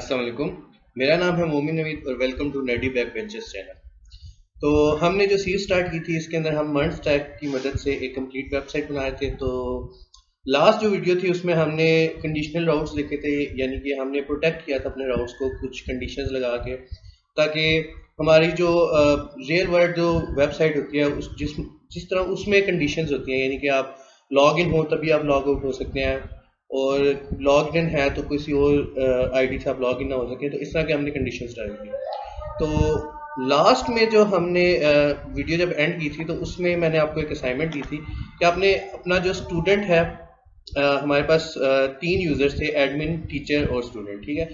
अस्सलाम वालेकुम। मेरा नाम है मोमिन नवीद और वेलकम टू नेडी बैक वेंचर्स चैनल। तो हमने जो सीरीज स्टार्ट की थी इसके अंदर हम मर्ज टैग की मदद से एक कंप्लीट वेबसाइट बनाए थे। तो लास्ट जो वीडियो थी उसमें हमने कंडीशनल राउट्स लिखे थे, यानी कि हमने प्रोटेक्ट किया था अपने राउट्स को कुछ कंडीशंस लगा के, ताकि हमारी जो रियल वर्ल्ड जो वेबसाइट होती है उस जिस तरह उसमें कंडीशंस होती हैं, यानी कि आप लॉग इन हो तभी आप लॉग आउट हो सकते हैं, और लॉग इन है तो किसी और आईडी से आप लॉग इन ना हो सके। तो इस तरह के हमने कंडीशंस डाली थी। तो लास्ट में जो हमने वीडियो जब एंड की थी तो उसमें मैंने आपको एक असाइनमेंट दी थी कि आपने अपना जो स्टूडेंट है, हमारे पास 3 यूजर्स थे, एडमिन, टीचर और स्टूडेंट। ठीक है,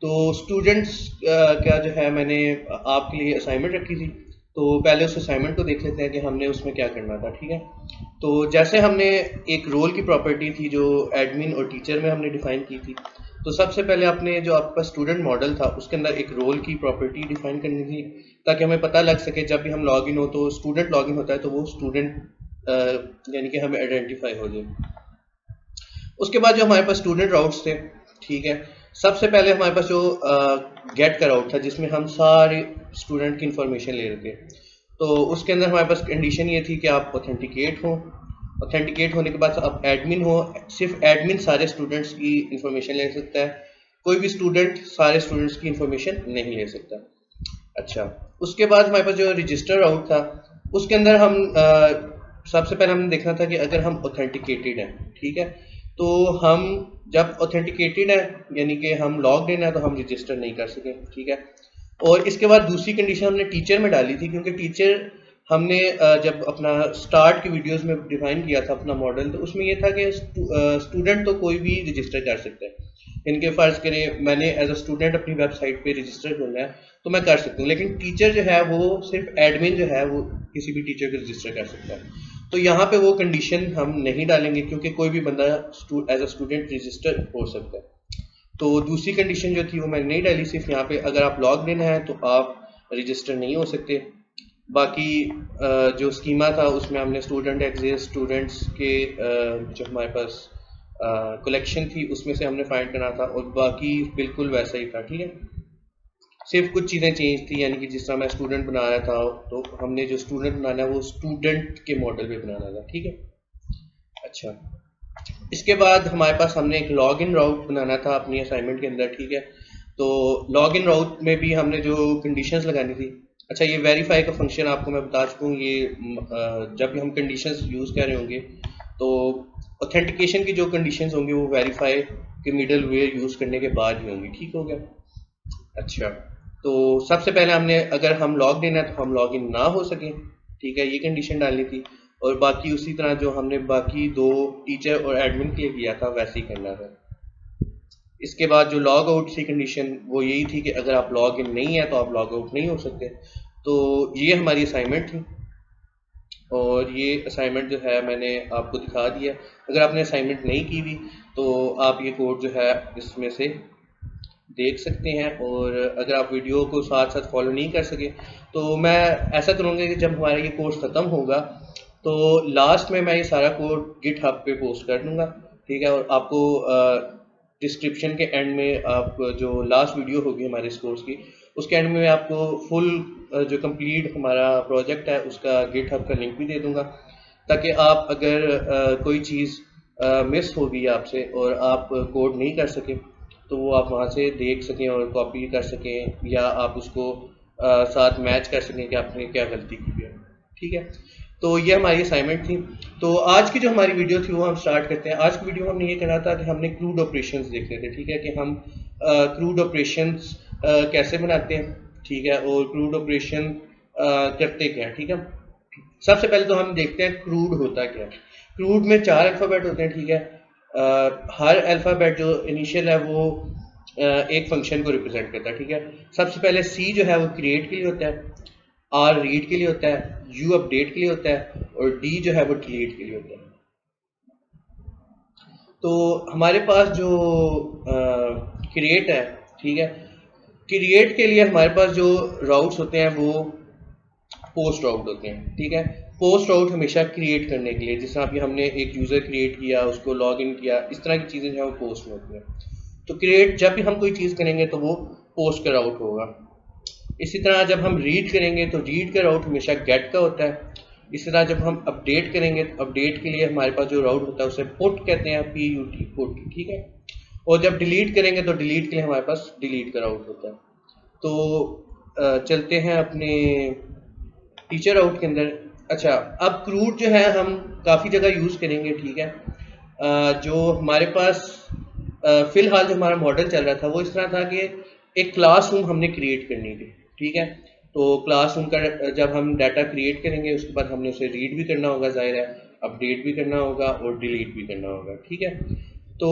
तो स्टूडेंट्स क्या जो है मैंने आपके लिए असाइनमेंट रखी थी। तो पहले उस असाइनमेंट को देख लेते हैं कि हमने उसमें क्या करना था। ठीक है, तो जैसे हमने एक रोल की प्रॉपर्टी थी जो एडमिन और टीचर में हमने डिफाइन की थी, तो सबसे पहले आपने जो आपका स्टूडेंट मॉडल था उसके अंदर एक रोल की प्रॉपर्टी डिफाइन करनी थी, ताकि हमें पता लग सके जब भी हम लॉग इन हो तो स्टूडेंट लॉग इन होता है तो वो स्टूडेंट यानी कि हमें आइडेंटिफाई हो जाए। उसके बाद जो हमारे पास स्टूडेंट राउट्स थे, ठीक है, सबसे पहले हमारे पास जो गेट का राउट था जिसमें हम सारे स्टूडेंट की इंफॉर्मेशन ले रहे थे। तो उसके अंदर हमारे पास कंडीशन ये थी कि आप ऑथेंटिकेट हो, ऑथेंटिकेट होने के बाद आप एडमिन हो, सिर्फ एडमिन सारे स्टूडेंट्स की इंफॉर्मेशन ले सकता है, कोई भी स्टूडेंट सारे स्टूडेंट्स की इंफॉर्मेशन नहीं ले सकता। अच्छा, उसके बाद हमारे पास जो रजिस्टर राउट था उसके अंदर हम सबसे पहले हमने देखना था कि अगर हम ऑथेंटिकेटेड हैं, ठीक है, तो हम जब ऑथेंटिकेटेड है यानी कि हम लॉग्ड इन है तो हम रजिस्टर नहीं कर सके। ठीक है, और इसके बाद दूसरी कंडीशन हमने टीचर में डाली थी, क्योंकि टीचर हमने जब अपना स्टार्ट की वीडियोस में डिफाइन किया था अपना मॉडल, तो उसमें ये था कि स्टूडेंट तो कोई भी रजिस्टर कर सकता है। इनके फर्ज करें मैंने एज अ स्टूडेंट अपनी वेबसाइट पे रजिस्टर करना है तो मैं कर सकता हूँ, लेकिन टीचर जो है वो सिर्फ एडमिन जो है वो किसी भी टीचर को रजिस्टर कर सकता है। तो यहाँ पे वो कंडीशन हम नहीं डालेंगे क्योंकि कोई भी बंदा एज अ स्टूडेंट रजिस्टर हो सकता है। तो दूसरी कंडीशन जो थी वो मैंने नहीं डाली, सिर्फ यहाँ पे अगर आप लॉग्ड इन है तो आप रजिस्टर नहीं हो सकते। बाकी जो स्कीमा था उसमें हमने स्टूडेंट एग्जिस्ट, स्टूडेंट्स के जो हमारे पास कलेक्शन थी उसमें से हमने फाइंड करना था, और बाकी बिल्कुल वैसा ही था। ठीक है, सिर्फ कुछ चीज़ें चेंज थी, यानी कि जिस तरह मैं स्टूडेंट बना रहा था तो हमने जो स्टूडेंट बनाना है वो स्टूडेंट के मॉडल पे बनाना था। ठीक है, अच्छा, इसके बाद हमारे पास हमने एक लॉग इन राउट बनाना था अपनी असाइनमेंट के अंदर। ठीक है, तो लॉग इन राउट में भी हमने जो कंडीशंस लगानी थी, अच्छा, ये वेरीफाई का फंक्शन आपको मैं बता चुका हूँ। ये जब भी हम कंडीशंस यूज़ कर रहे होंगे तो ऑथेंटिकेशन की जो कंडीशंस होंगी वो वेरीफाई के मिडल वेयर यूज़ करने के बाद ही होंगी। ठीक हो गया, अच्छा, तो सबसे पहले हमने अगर हम लॉग इन है तो हम लॉग इन ना हो सके, ठीक है, ये कंडीशन डालनी थी, और बाकी उसी तरह जो हमने बाकी 2 टीचर और एडमिन के लिए किया था वैसे ही करना था। इसके बाद जो लॉग आउट की कंडीशन वो यही थी कि अगर आप लॉग इन नहीं है तो आप लॉग आउट नहीं हो सकते। तो ये हमारी असाइनमेंट थी, और ये असाइनमेंट जो है मैंने आपको दिखा दिया। अगर आपने असाइनमेंट नहीं की हुई तो आप ये कोड जो है इसमें से देख सकते हैं, और अगर आप वीडियो को साथ साथ फॉलो नहीं कर सके तो मैं ऐसा करूँगा कि जब हमारा ये कोर्स ख़त्म होगा तो लास्ट में मैं ये सारा कोड गिटहब पे पोस्ट कर दूँगा। ठीक है, और आपको डिस्क्रिप्शन के एंड में आप जो लास्ट वीडियो होगी हमारे इस कोर्स की उसके एंड में आपको फुल जो कंप्लीट हमारा प्रोजेक्ट है उसका गिटहब का लिंक भी दे दूँगा, ताकि आप अगर कोई चीज़ मिस होगी आपसे और आप कोड नहीं कर सके तो वो आप वहाँ से देख सकें और कॉपी कर सकें, या आप उसको साथ मैच कर सकें कि आपने क्या गलती की है। ठीक है, तो ये हमारी असाइनमेंट थी। तो आज की जो हमारी वीडियो थी वो हम स्टार्ट करते हैं। आज की वीडियो हमने ये करना था कि हमने क्रूड ऑपरेशंस देखने थे। ठीक है, कि हम क्रूड ऑपरेशंस कैसे बनाते हैं, ठीक है, और क्रूड ऑपरेशन करते क्या है। ठीक है, सबसे पहले तो हम देखते हैं क्रूड होता क्या है। क्रूड में 4 अल्फ़ाबेट होते हैं। ठीक है, हर अल्फ़ाबेट जो इनिशियल है वो एक फंक्शन को रिप्रेजेंट करता है। ठीक है, सबसे पहले सी जो है वो क्रिएट के लिए होता है, आर रीड के लिए होता है, यू अपडेट के लिए होता है, और डी जो है वो डिलीट के लिए होता है। तो हमारे पास जो क्रिएट है, ठीक है, क्रिएट के लिए हमारे पास जो राउट्स होते हैं वो पोस्ट राउट होते हैं। ठीक है, पोस्ट राउट हमेशा क्रिएट करने के लिए, जिस तरह अभी हमने एक यूज़र क्रिएट किया, उसको लॉग इन किया, इस तरह की चीज़ें जो है वो पोस्ट में होती हैं। तो क्रिएट जब भी हम कोई चीज़ करेंगे तो वो पोस्ट का राउट होगा। इसी तरह जब हम रीड करेंगे तो रीड का राउट हमेशा गेट का होता है। इसी तरह जब हम अपडेट करेंगे तो अपडेट के लिए हमारे पास जो राउट होता है उसे पुट कहते हैं, PUT पुट, ठीक है। और जब डिलीट करेंगे तो डिलीट के लिए हमारे पास डिलीट का राउट होता है। तो चलते हैं अपने टीचर आउट के अंदर। अच्छा, अब क्रूड जो है हम काफ़ी जगह यूज़ करेंगे, ठीक है। जो हमारे पास फ़िलहाल जो हमारा मॉडल चल रहा था वो इस तरह था कि एक क्लासरूम हमने क्रिएट करनी थी, ठीक है। तो क्लासरूम का जब हम डाटा क्रिएट करेंगे उसके बाद हमने उसे रीड भी करना होगा, जाहिर है, अपडेट भी करना होगा और डिलीट भी करना होगा, ठीक है। तो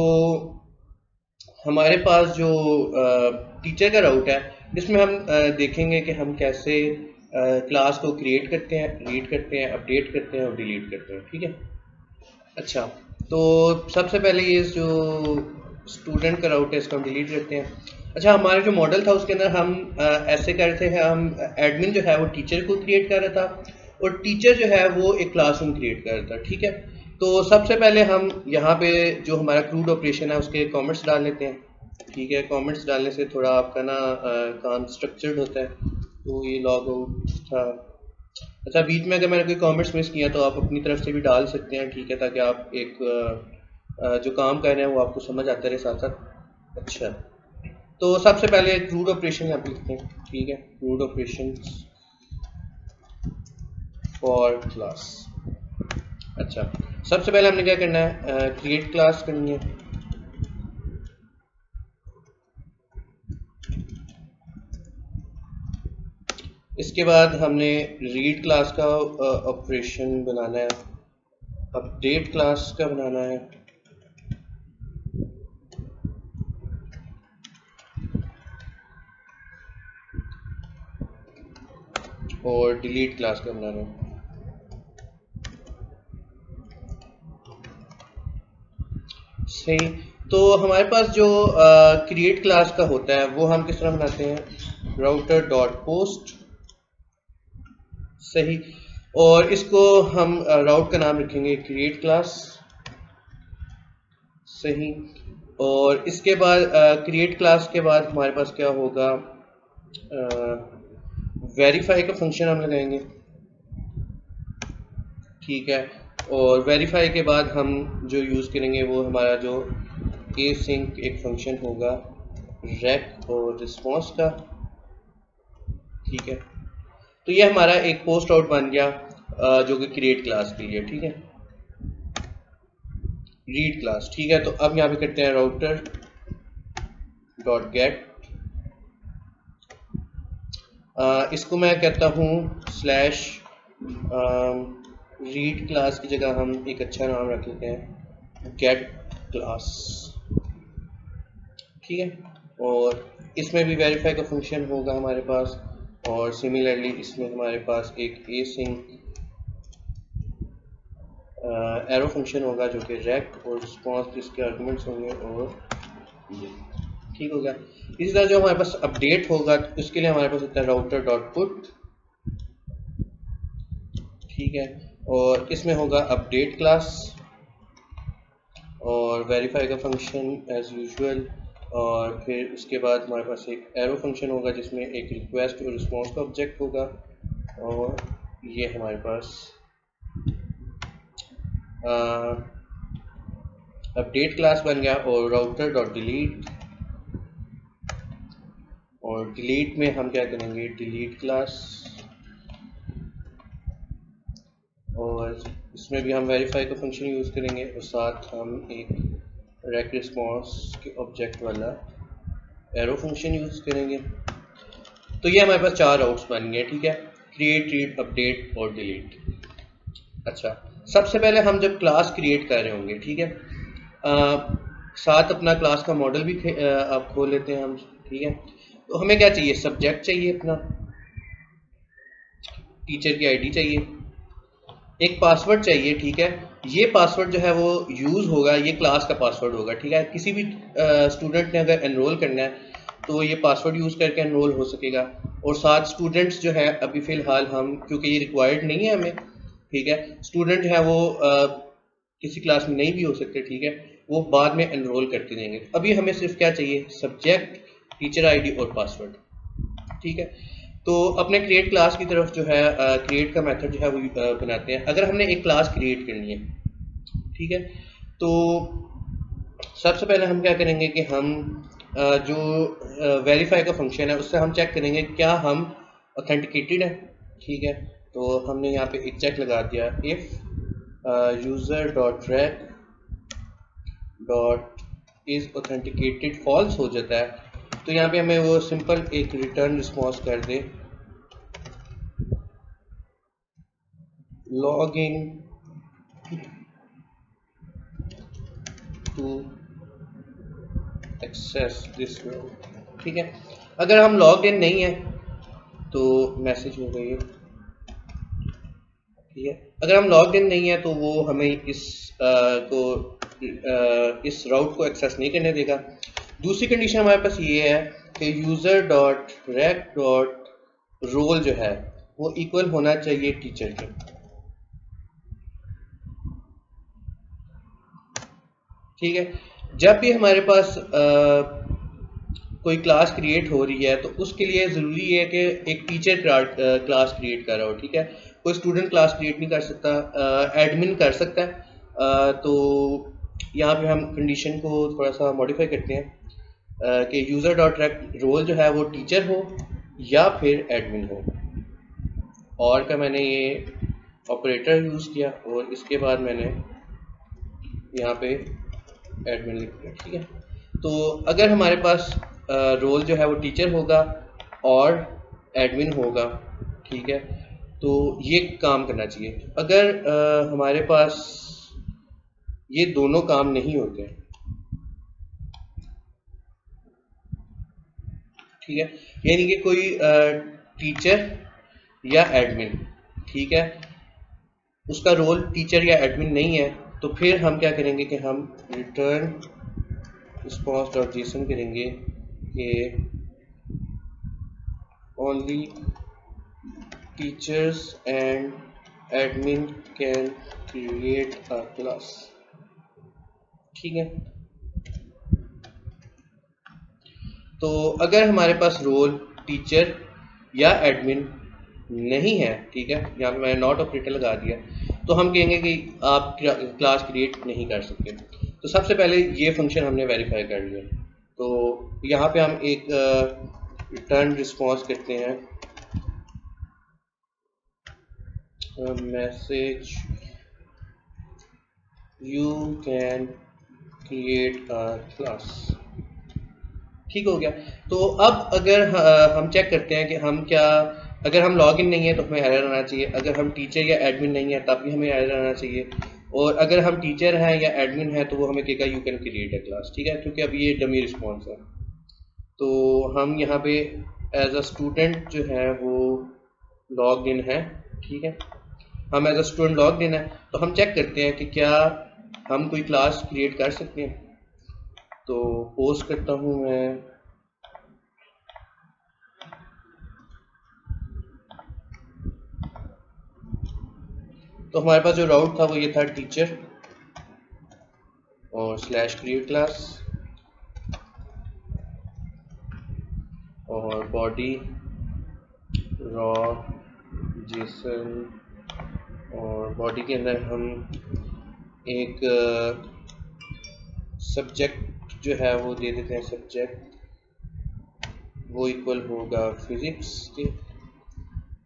हमारे पास जो टीचर का राउट है जिसमें हम देखेंगे कि हम कैसे क्लास को क्रिएट करते हैं, रीड करते हैं, अपडेट करते हैं और डिलीट करते हैं, ठीक है। अच्छा, तो सबसे पहले ये जो स्टूडेंट का राउट है इसको हम डिलीट करते हैं। अच्छा, हमारा जो मॉडल था उसके अंदर हम ऐसे कर रहे थे, हम एडमिन जो है वो टीचर को क्रिएट कर रहा था और टीचर जो है वो एक क्लासरूम क्रिएट कर रहा था, ठीक है। तो सबसे पहले हम यहाँ पे जो हमारा क्रूड ऑपरेशन है उसके कमेंट्स डाल लेते हैं, ठीक है। कमेंट्स डालने से थोड़ा आपका ना काम स्ट्रक्चर्ड होता है। तो ये लॉग आउट था। अच्छा, बीच में अगर मैंने कोई कमेंट्स मिस किया तो आप अपनी तरफ से भी डाल सकते हैं, ठीक है, ताकि आप एक जो काम कर रहे हैं वो आपको समझ आता रहे साथ साथ। अच्छा, तो सबसे पहले क्रूड ऑपरेशन यहाँ पे लिखते हैं, ठीक है, क्रूड ऑपरेशन फॉर क्लास। अच्छा, सबसे पहले हमने क्या करना है, क्रिएट क्लास करनी है। इसके बाद हमने रीड क्लास का ऑपरेशन बनाना है, अपडेट क्लास का बनाना है और डिलीट क्लास का बनाना है। सही। तो हमारे पास जो क्रिएट क्लास का होता है वो हम किस तरह बनाते हैं, राउटर डॉट पोस्ट, सही। और इसको हम राउट का नाम रखेंगे क्रिएट क्लास, सही। और इसके बाद क्रिएट क्लास के बाद हमारे पास क्या होगा, वेरीफाई का फंक्शन हम लगाएंगे, ठीक है। और वेरीफाई के बाद हम जो यूज़ करेंगे वो हमारा जो async एक फंक्शन होगा रेक और रिस्पॉन्स का, ठीक है। तो ये हमारा एक पोस्ट आउट बन गया जो कि क्रिएट क्लास के लिए, ठीक है। रीड क्लास, ठीक है। तो अब यहाँ पे करते हैं राउटर डॉट गेट, इसको मैं कहता हूँ स्लैश रीड क्लास की जगह हम एक अच्छा नाम रख लेते हैं गेट क्लास, ठीक है। और इसमें भी वेरीफाई का फंक्शन होगा हमारे पास और सिमिलरली इसमें हमारे पास एक async एरो फंक्शन होगा जो कि रेक और रिस्पॉन्स जिसके आर्गुमेंट्स होंगे और ये, ठीक हो गया। इसी तरह जो हमारे पास अपडेट होगा तो उसके लिए हमारे पास होता है राउटर डॉट पुट, ठीक है। और इसमें होगा अपडेट क्लास और वेरीफाई का फंक्शन एज यूजुअल। और फिर उसके बाद हमारे पास एक एरो फंक्शन होगा जिसमें एक रिक्वेस्ट और रिस्पॉन्स का ऑब्जेक्ट होगा। और ये हमारे पास अपडेट क्लास बन गया। और राउटर डॉट डिलीट, और डिलीट में हम क्या करेंगे, डिलीट क्लास, और इसमें भी हम वेरीफाई का फंक्शन यूज़ करेंगे और साथ हम एक रेक रिस्पॉन्स के ऑब्जेक्ट वाला एरो फंक्शन यूज़ करेंगे। तो ये हमारे पास 4 राउट्स बन गए, ठीक है, क्रिएट, रीड, अपडेट और डिलीट। अच्छा, सबसे पहले हम जब क्लास क्रिएट कर रहे होंगे, ठीक है, साथ अपना क्लास का मॉडल भी आप खोल लेते हैं हम, ठीक है। तो हमें क्या चाहिए, सब्जेक्ट चाहिए, अपना टीचर की आईडी चाहिए, एक पासवर्ड चाहिए, ठीक है। ये पासवर्ड जो है वो यूज़ होगा, ये क्लास का पासवर्ड होगा, ठीक है। किसी भी स्टूडेंट ने अगर एनरोल करना है तो ये पासवर्ड यूज़ करके एनरोल हो सकेगा। और साथ स्टूडेंट्स जो है अभी फ़िलहाल हम, क्योंकि ये रिक्वायर्ड नहीं है हमें, ठीक है, स्टूडेंट है वो किसी क्लास में नहीं भी हो सकते, ठीक है, वो बाद में एनरोल करते जाएंगे। अभी हमें सिर्फ क्या चाहिए, सब्जेक्ट, टीचर आईडी और पासवर्ड। ठीक है, तो अपने क्रिएट क्लास की तरफ जो है क्रिएट का मेथड जो है वो बनाते हैं। अगर हमने एक क्लास क्रिएट करनी है, ठीक है, तो सबसे पहले हम क्या करेंगे कि हम जो वेरीफाई का फंक्शन है उससे हम चेक करेंगे क्या हम ऑथेंटिकेटेड है। ठीक है, तो हमने यहाँ पे एक चेक लगा दिया, if user dot req dot is authenticated false हो जाता है तो यहाँ पे हमें वो सिंपल एक रिटर्न रिस्पॉन्स कर दे, log in to access this. ठीक है, अगर हम लॉग इन नहीं है तो मैसेज हो गई है। ठीक है, अगर हम लॉग इन नहीं है तो वो हमें इस राउट को एक्सेस नहीं करने देगा। दूसरी कंडीशन हमारे पास ये है कि user dot req dot roll जो है वो इक्वल होना चाहिए टीचर के। ठीक है, जब भी हमारे पास कोई क्लास क्रिएट हो रही है तो उसके लिए ज़रूरी है कि एक टीचर क्लास क्रिएट कर रहा हो। ठीक है, कोई स्टूडेंट क्लास क्रिएट नहीं कर सकता, एडमिन कर सकता है। तो यहाँ पे हम कंडीशन को थोड़ा सा मॉडिफाई करते हैं कि यूज़र डॉट रैक रोल जो है वो टीचर हो या फिर एडमिन हो। और का मैंने ये ऑपरेटर यूज़ किया और इसके बाद मैंने यहाँ पे एडमिन लिख दिया। ठीक है, तो अगर हमारे पास रोल जो है वो टीचर होगा और एडमिन होगा, ठीक है, तो ये काम करना चाहिए। अगर हमारे पास ये दोनों काम नहीं होते, ठीक है, यानी कि कोई टीचर या एडमिन, ठीक है, उसका रोल टीचर या एडमिन नहीं है, तो फिर हम क्या करेंगे कि हम रिटर्न रिस्पॉन्स डॉट जेसन करेंगे कि only teachers and admin can create a class. ठीक है, तो अगर हमारे पास रोल टीचर या एडमिन नहीं है, ठीक है, यहाँ पे मैंने नॉट ऑपरेटर लगा दिया, तो हम कहेंगे कि आप क्लास क्रिएट नहीं कर सकते। तो सबसे पहले ये फंक्शन हमने वेरीफाई कर लिया, तो यहाँ पे हम एक रिटर्न रिस्पॉन्स करते हैं, message you can create a class. ठीक हो गया। तो अब अगर हम चेक करते हैं कि हम क्या, अगर हम लॉग इन नहीं है तो हमें एरर आना चाहिए, अगर हम टीचर या एडमिन नहीं है तब भी हमें एरर आना चाहिए, और अगर हम टीचर हैं या एडमिन है तो वो हमें कहेगा you can create a class. ठीक है, क्योंकि अब ये डमी रिस्पॉन्स है। तो हम यहाँ पे एज अ स्टूडेंट जो है वो लॉग इन है। ठीक है, हम as a student log in है, तो हम चेक करते हैं कि क्या हम कोई क्लास क्रिएट कर सकते हैं। तो पोस्ट करता हूँ मैं, तो हमारे पास जो राउट था वो ये था, टीचर और स्लैश क्रिएट क्लास और बॉडी रॉ जेसन, और बॉडी के अंदर हम एक सब्जेक्ट जो है वो दे देते हैं, सब्जेक्ट वो इक्वल होगा फिजिक्स के।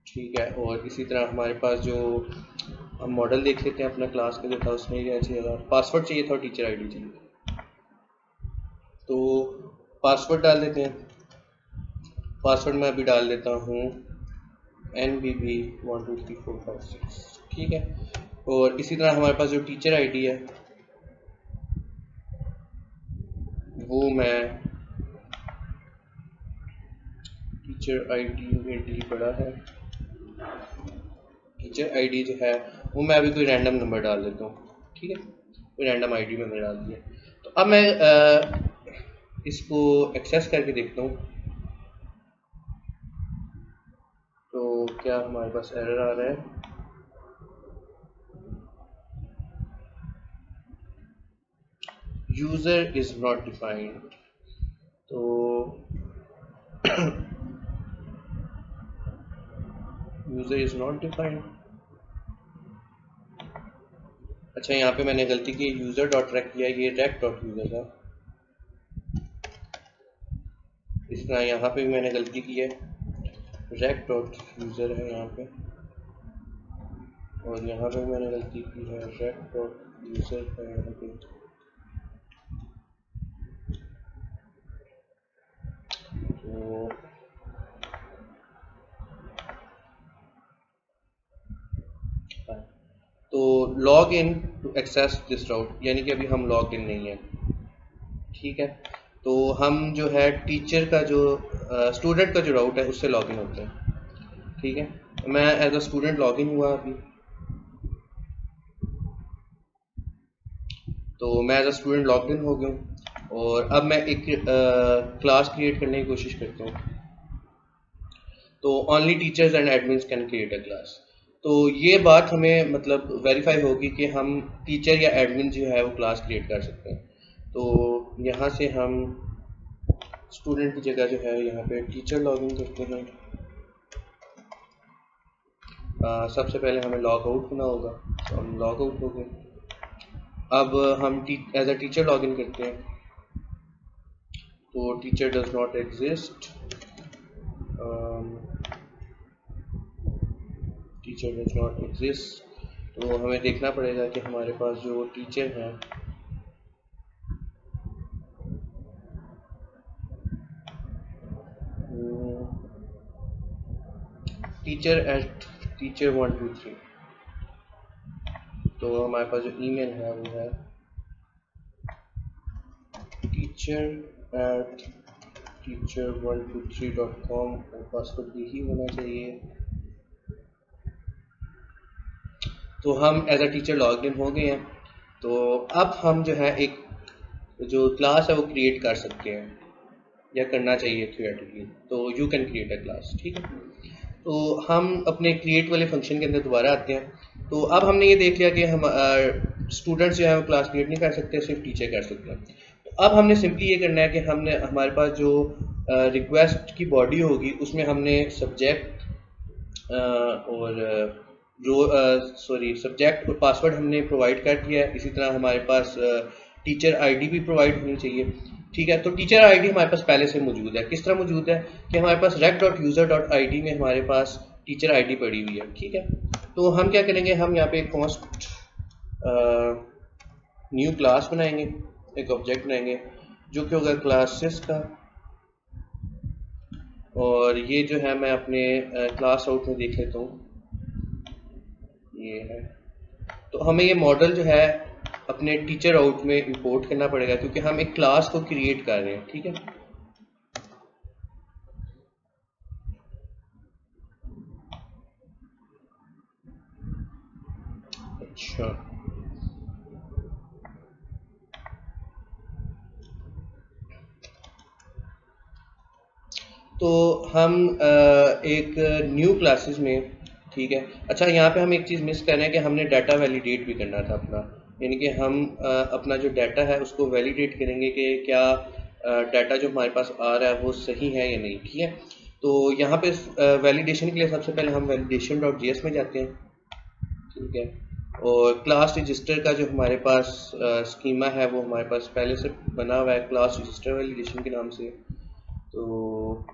ठीक है, और इसी तरह हमारे पास जो हम मॉडल देख लेते हैं अपना क्लास का जो था, उसमें क्या चाहिए, पासवर्ड चाहिए था और टीचर आईडी चाहिए। तो पासवर्ड डाल देते हैं, पासवर्ड मैं अभी डाल देता हूँ NBB 1 2 3 4 5 6। ठीक है, और इसी तरह हमारे पास जो टीचर आईडी है वो मैं टीचर आईडी में डी बड़ा है, टीचर आईडी जो है वो मैं अभी कोई रैंडम नंबर डाल देता हूँ। ठीक है, कोई रैंडम आईडी मैंने डाल दिया। तो अब मैं इसको एक्सेस करके देखता हूँ तो क्या हमारे पास एरर आ रहा है। यूजर इज नॉट डिफाइंड, तो यूजर इज नॉट डिफाइंड। अच्छा, यहाँ पे मैंने गलती की, यूजर डॉट रेक किया, ये रेक डॉट यूजर था। इस तरह यहाँ पे भी मैंने गलती की है, रेक डॉट यूजर है यहाँ पे, और यहाँ पे मैंने गलती की है, रेक डॉट यूजर है यहाँ पे। तो log in to access this route, यानी कि अभी हम लॉग इन नहीं है, ठीक है। तो हम जो है टीचर का जो स्टूडेंट का जो राउट है उससे लॉग इन होते हैं, ठीक है। मैं as a student log in हुआ अभी, तो मैं as a student log in हो गया हूँ, और अब मैं एक क्लास क्रिएट करने की कोशिश करता हूँ। तो only teachers and admins can create a class. तो ये बात हमें मतलब वेरीफाई होगी कि हम टीचर या एडमिन जो है वो क्लास क्रिएट कर सकते हैं। तो यहाँ से हम स्टूडेंट की जगह जो है यहाँ पे टीचर लॉगिन करते हैं। सबसे पहले हमें लॉग आउट होना होगा, तो हम लॉग आउट हो गए। अब हम एज अ टीचर लॉगिन करते हैं, तो teacher does not exist, teacher does not exist. तो हमें देखना पड़ेगा कि हमारे पास जो टीचर है टीचर एट टीचर 1 2 3, तो हमारे पास जो ईमेल है वो है teacher@teacher123.com, और पासवर्ड भी ही होना चाहिए। तो हम as a teacher log in हो गए हैं। तो अब हम जो है एक जो क्लास है वो क्रिएट कर सकते हैं, या करना चाहिए थियोरेटिकली। तो you can create a class, ठीक है। तो हम अपने क्रिएट वाले फंक्शन के अंदर दोबारा आते हैं। तो अब हमने ये देख लिया कि हम स्टूडेंट्स जो है वो क्लास क्रिएट नहीं कर सकते, सिर्फ टीचर कर सकते हैं। तो अब हमने सिंपली ये करना है कि हमने हमारे पास जो रिक्वेस्ट की बॉडी होगी उसमें हमने सब्जेक्ट और सब्जेक्ट और पासवर्ड हमने प्रोवाइड कर दिया है। इसी तरह हमारे पास टीचर आईडी भी प्रोवाइड होनी चाहिए, ठीक है। तो टीचर आईडी हमारे पास पहले से मौजूद है। किस तरह मौजूद है कि हमारे पास rec.user.id में हमारे पास टीचर आईडी पड़ी हुई है, ठीक है। तो हम क्या करेंगे, हम यहाँ पे कॉन्स्ट न्यू क्लास बनाएंगे, एक ऑब्जेक्ट बनाएंगे जो कि होगा क्लासेस का, और ये जो है मैं अपने क्लास आउट में देख लेता हूँ, ये है। तो हमें ये मॉडल जो है अपने टीचर आउट में इंपोर्ट करना पड़ेगा, क्योंकि हम एक क्लास को क्रिएट कर रहे हैं, ठीक है। अच्छा, तो हम एक न्यू क्लासेस में, ठीक है। अच्छा, यहाँ पे हम एक चीज़ मिस कर रहे हैं कि हमने डाटा वैलिडेट भी करना था अपना, यानी कि हम अपना जो डाटा है उसको वैलिडेट करेंगे कि क्या डाटा जो हमारे पास आ रहा है वो सही है या नहीं, ठीक है। तो यहाँ पे वैलिडेशन के लिए सबसे पहले हम validation.js में जाते हैं, ठीक है। और क्लास रजिस्टर का जो हमारे पास स्कीमा है वो हमारे पास पहले से बना हुआ है क्लास रजिस्टर वैलिडेशन के नाम से। तो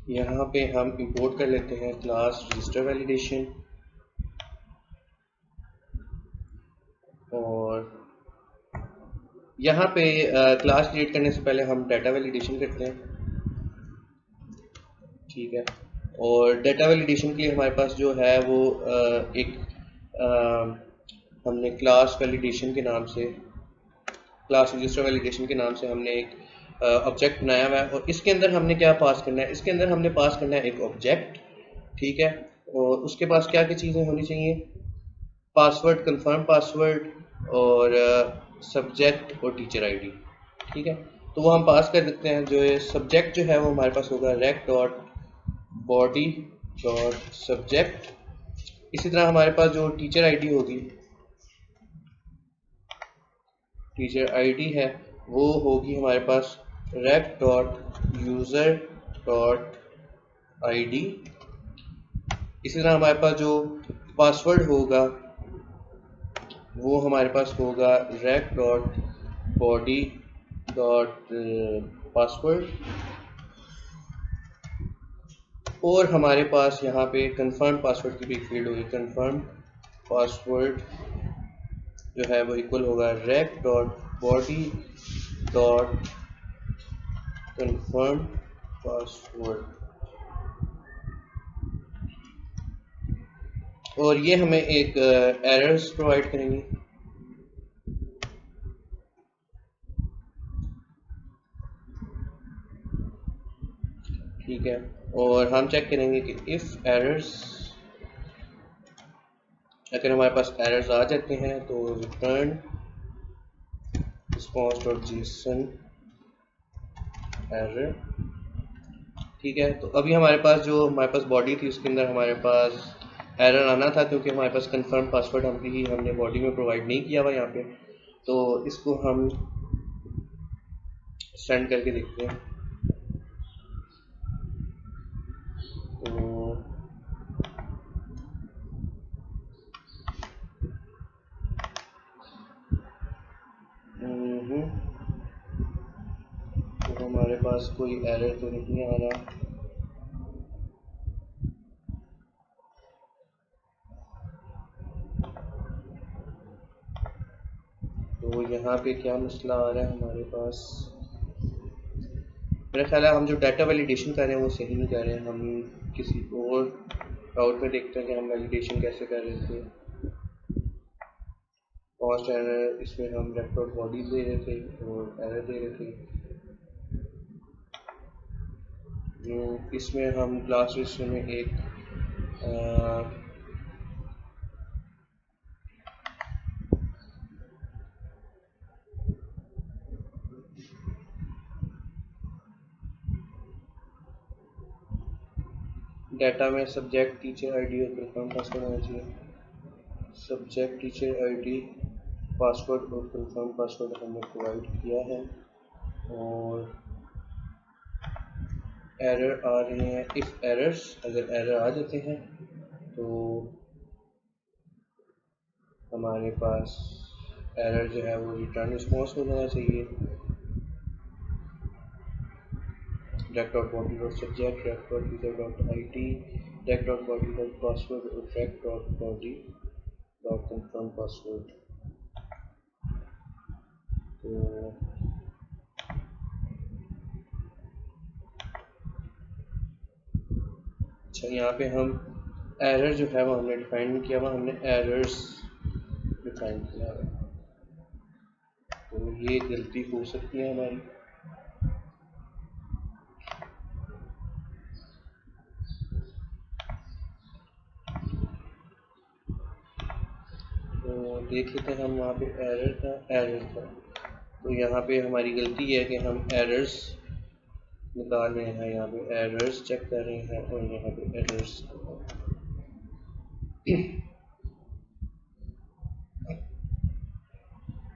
यहाँ पे हम इंपोर्ट कर लेते हैं क्लास रजिस्टर वैलिडेशन, और यहाँ पे क्लास क्रिएट करने से पहले हम डाटा वैलिडेशन करते हैं, ठीक है। और डाटा वैलिडेशन के लिए हमारे पास जो है वो एक हमने क्लास वैलिडेशन के नाम से, क्लास रजिस्टर वैलिडेशन के नाम से हमने एक ऑब्जेक्ट बनाया हुआ है, और इसके अंदर हमने क्या पास करना है, इसके अंदर हमने पास करना है एक ऑब्जेक्ट, ठीक है। और उसके पास क्या क्या चीज़ें होनी चाहिए, पासवर्ड, कंफर्म पासवर्ड, और सब्जेक्ट और टीचर आईडी, ठीक है। तो वो हम पास कर देते हैं। जो ये सब्जेक्ट जो है वो हमारे पास होगा rec.body.subject। इसी तरह हमारे पास जो टीचर आईडी होगी टीचर आईडी है वो होगी हमारे पास rec.user.id। इसी तरह हमारे पास जो पासवर्ड होगा वो हमारे पास होगा rec.body.password। और हमारे पास यहाँ पे कंफर्म पासवर्ड की भी एक फील्ड होगी। कंफर्म पासवर्ड जो है वो इक्वल होगा rec.body.confirm पासवर्ड। और ये हमें एक एरर्स प्रोवाइड करेंगे। ठीक है, और हम चेक करेंगे कि इफ एरर्स, अगर हमारे पास एरर्स आ जाते हैं तो रिटर्न response.json एरर। ठीक है, तो अभी हमारे पास बॉडी थी उसके अंदर हमारे पास एरर आना था क्योंकि हमारे पास कंफर्म पासवर्ड हमने बॉडी में प्रोवाइड नहीं किया हुआ यहाँ पे। तो इसको हम सेंड करके देखते हैं। तो हमारे पास कोई एरर तो नहीं आ रहा। तो यहाँ पे क्या मसला आ रहा है हमारे पास? मेरा ख्याल है हम जो डाटा वैलिडेशन कर रहे हैं वो सही नहीं कर रहे हैं। हम किसी और राउट में देखते हैं कि हम वैलिडेशन कैसे कर रहे थे। कॉस्ट एरर, इसमें हम rec.body दे रहे थे और एरर दे रहे थे। इसमें हम क्लास रजिस्टर में एक डाटा में सब्जेक्ट टीचर आईडी और कंफर्म पासवर्ड होना चाहिए। सब्जेक्ट टीचर आईडी पासवर्ड और कंफर्म पासवर्ड हमने प्रोवाइड किया है। और एरर आ रहे हैं। इफ एरर्स, अगर एरर आ जाते हैं तो हमारे पास एरर जो है वो रिटर्न रिस्पॉन्स हो जाना चाहिए। rec.body.subject, rec.user.id, rec.body.password और rec.body.confirm password। तो अच्छा, यहाँ पे हम एरर जो है वो हमने डिफाइन नहीं किया हुआ, हमने एरर्स डिफाइन किया है। तो ये गलती हो सकती है हमारी। तो देख लेते हैं हम वहाँ पे एरर था। तो यहाँ पे हमारी गलती है कि हम एरर्स निकाल रहे हैं, यहाँ पे एरर्स चेक कर रहे हैं और यहाँ पे एरर्स।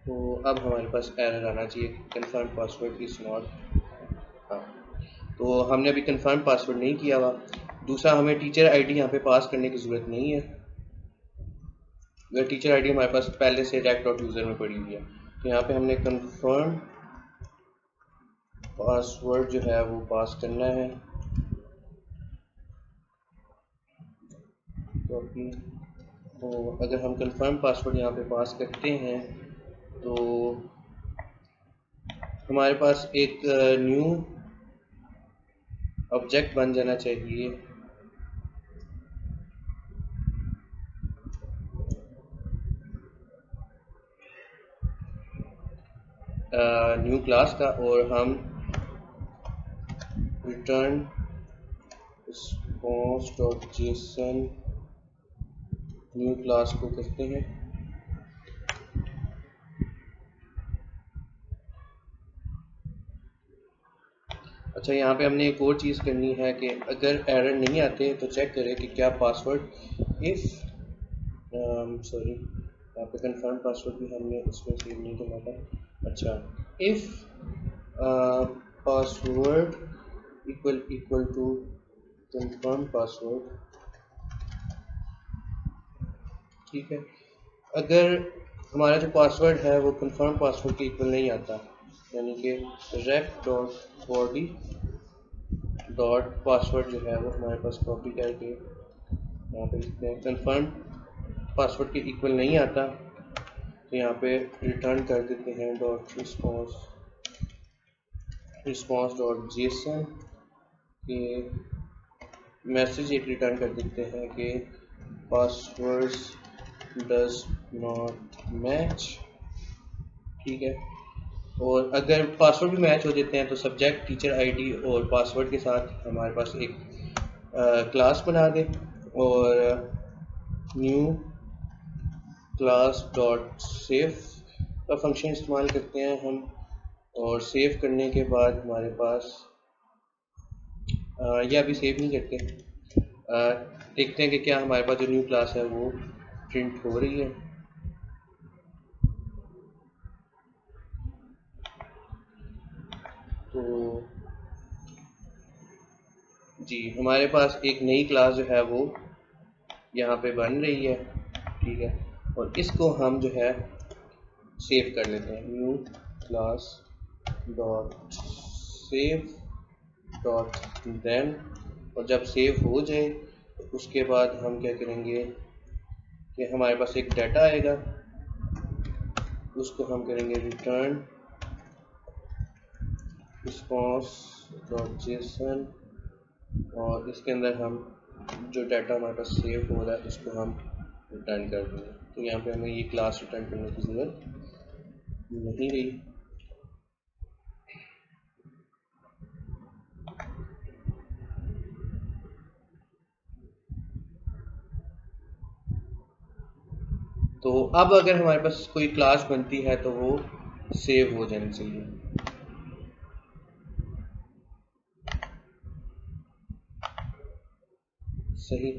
तो अब हमारे पास एरर आना चाहिए कंफर्म पासवर्ड इज नॉट। हाँ, तो हमने अभी कंफर्म पासवर्ड नहीं किया हुआ। दूसरा, हमें टीचर आईडी यहाँ पे पास करने की ज़रूरत नहीं है। अगर टीचर आईडी हमारे पास पहले से rec.user में पड़ी हुई है तो यहाँ पे हमने कंफर्म पासवर्ड जो है वो पास करना है। तो अगर हम कंफर्म पासवर्ड यहाँ पे पास करते हैं तो हमारे पास एक न्यू ऑब्जेक्ट बन जाना चाहिए। न्यू क्लास का, और हम रिटर्न response.json न्यू क्लास को करते हैं। अच्छा, यहाँ पे हमने एक और चीज़ करनी है कि अगर एरर नहीं आते तो चेक करें कि क्या पासवर्ड इफ सॉरी यहाँ पे कंफर्म पासवर्ड भी हमने इसमें सेव नहीं करना था। अच्छा, if password equal to confirm password, ठीक है। अगर हमारा जो पासवर्ड है वो कंफर्म पासवर्ड के इक्वल नहीं आता, यानी कि req dot body dot password जो है वो हमारे पास कॉपी करके यहाँ पे लिखते हैं कंफर्म पासवर्ड के इक्वल नहीं आता, तो यहाँ पे रिटर्न कर देते हैं डॉट रिस्पॉन्स डॉट जेसन के मैसेज एक रिटर्न कर देते हैं कि पासवर्ड्स डज नॉट मैच, ठीक है। और अगर पासवर्ड भी मैच हो देते हैं तो सब्जेक्ट टीचर आईडी और पासवर्ड के साथ हमारे पास एक क्लास बना दे और न्यू क्लास डॉट सेव का फंक्शन इस्तेमाल करते हैं हम, और सेव करने के बाद हमारे पास या अभी सेव नहीं करते, देखते हैं कि क्या हमारे पास जो न्यू क्लास है वो प्रिंट हो रही है। तो जी हमारे पास एक नई क्लास जो है वो यहाँ पे बन रही है, ठीक है। और इसको हम जो है सेव कर लेते हैं, new class dot save dot then, और जब सेव हो जाए तो उसके बाद हम क्या करेंगे कि हमारे पास एक डाटा आएगा, उसको हम करेंगे रिटर्न रिस्पॉन्स डॉट जेसन, और इसके अंदर हम जो डाटा हमारे पास सेव हो रहा है उसको हम रिटर्न कर देंगे। तो यहाँ पे हमें ये क्लास रिटर्न करने की ज़रूरत नहीं रही। तो अब अगर हमारे पास कोई क्लास बनती है तो वो सेव हो जानी चाहिए। सही,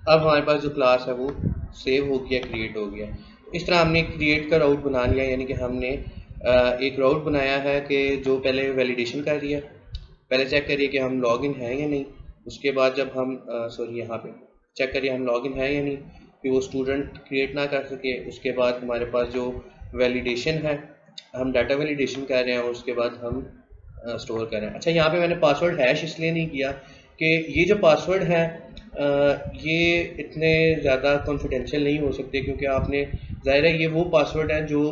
अब हमारे पास जो क्लास है वो सेव हो गया, क्रिएट हो गया। इस तरह हमने क्रिएट का राउट बना लिया, यानी कि हमने एक राउट बनाया है कि जो पहले वैलिडेशन कर रही है, पहले चेक करिए कि हम लॉगिन हैं या नहीं, उसके बाद जब हम सॉरी यहाँ पे चेक करिए हम लॉगिन हैं या नहीं, कि वो स्टूडेंट क्रिएट ना कर सके। उसके बाद हमारे पास जो वैलिडेशन है, हम डाटा वैलिडेशन कर रहे हैं, उसके बाद हम स्टोर कर रहे हैं। अच्छा, यहाँ पे मैंने पासवर्ड हैश इसलिए नहीं किया कि ये जो पासवर्ड है ये इतने ज़्यादा कॉन्फिडेंशियल नहीं हो सकते, क्योंकि आपने ज़ाहिर है ये वो पासवर्ड है जो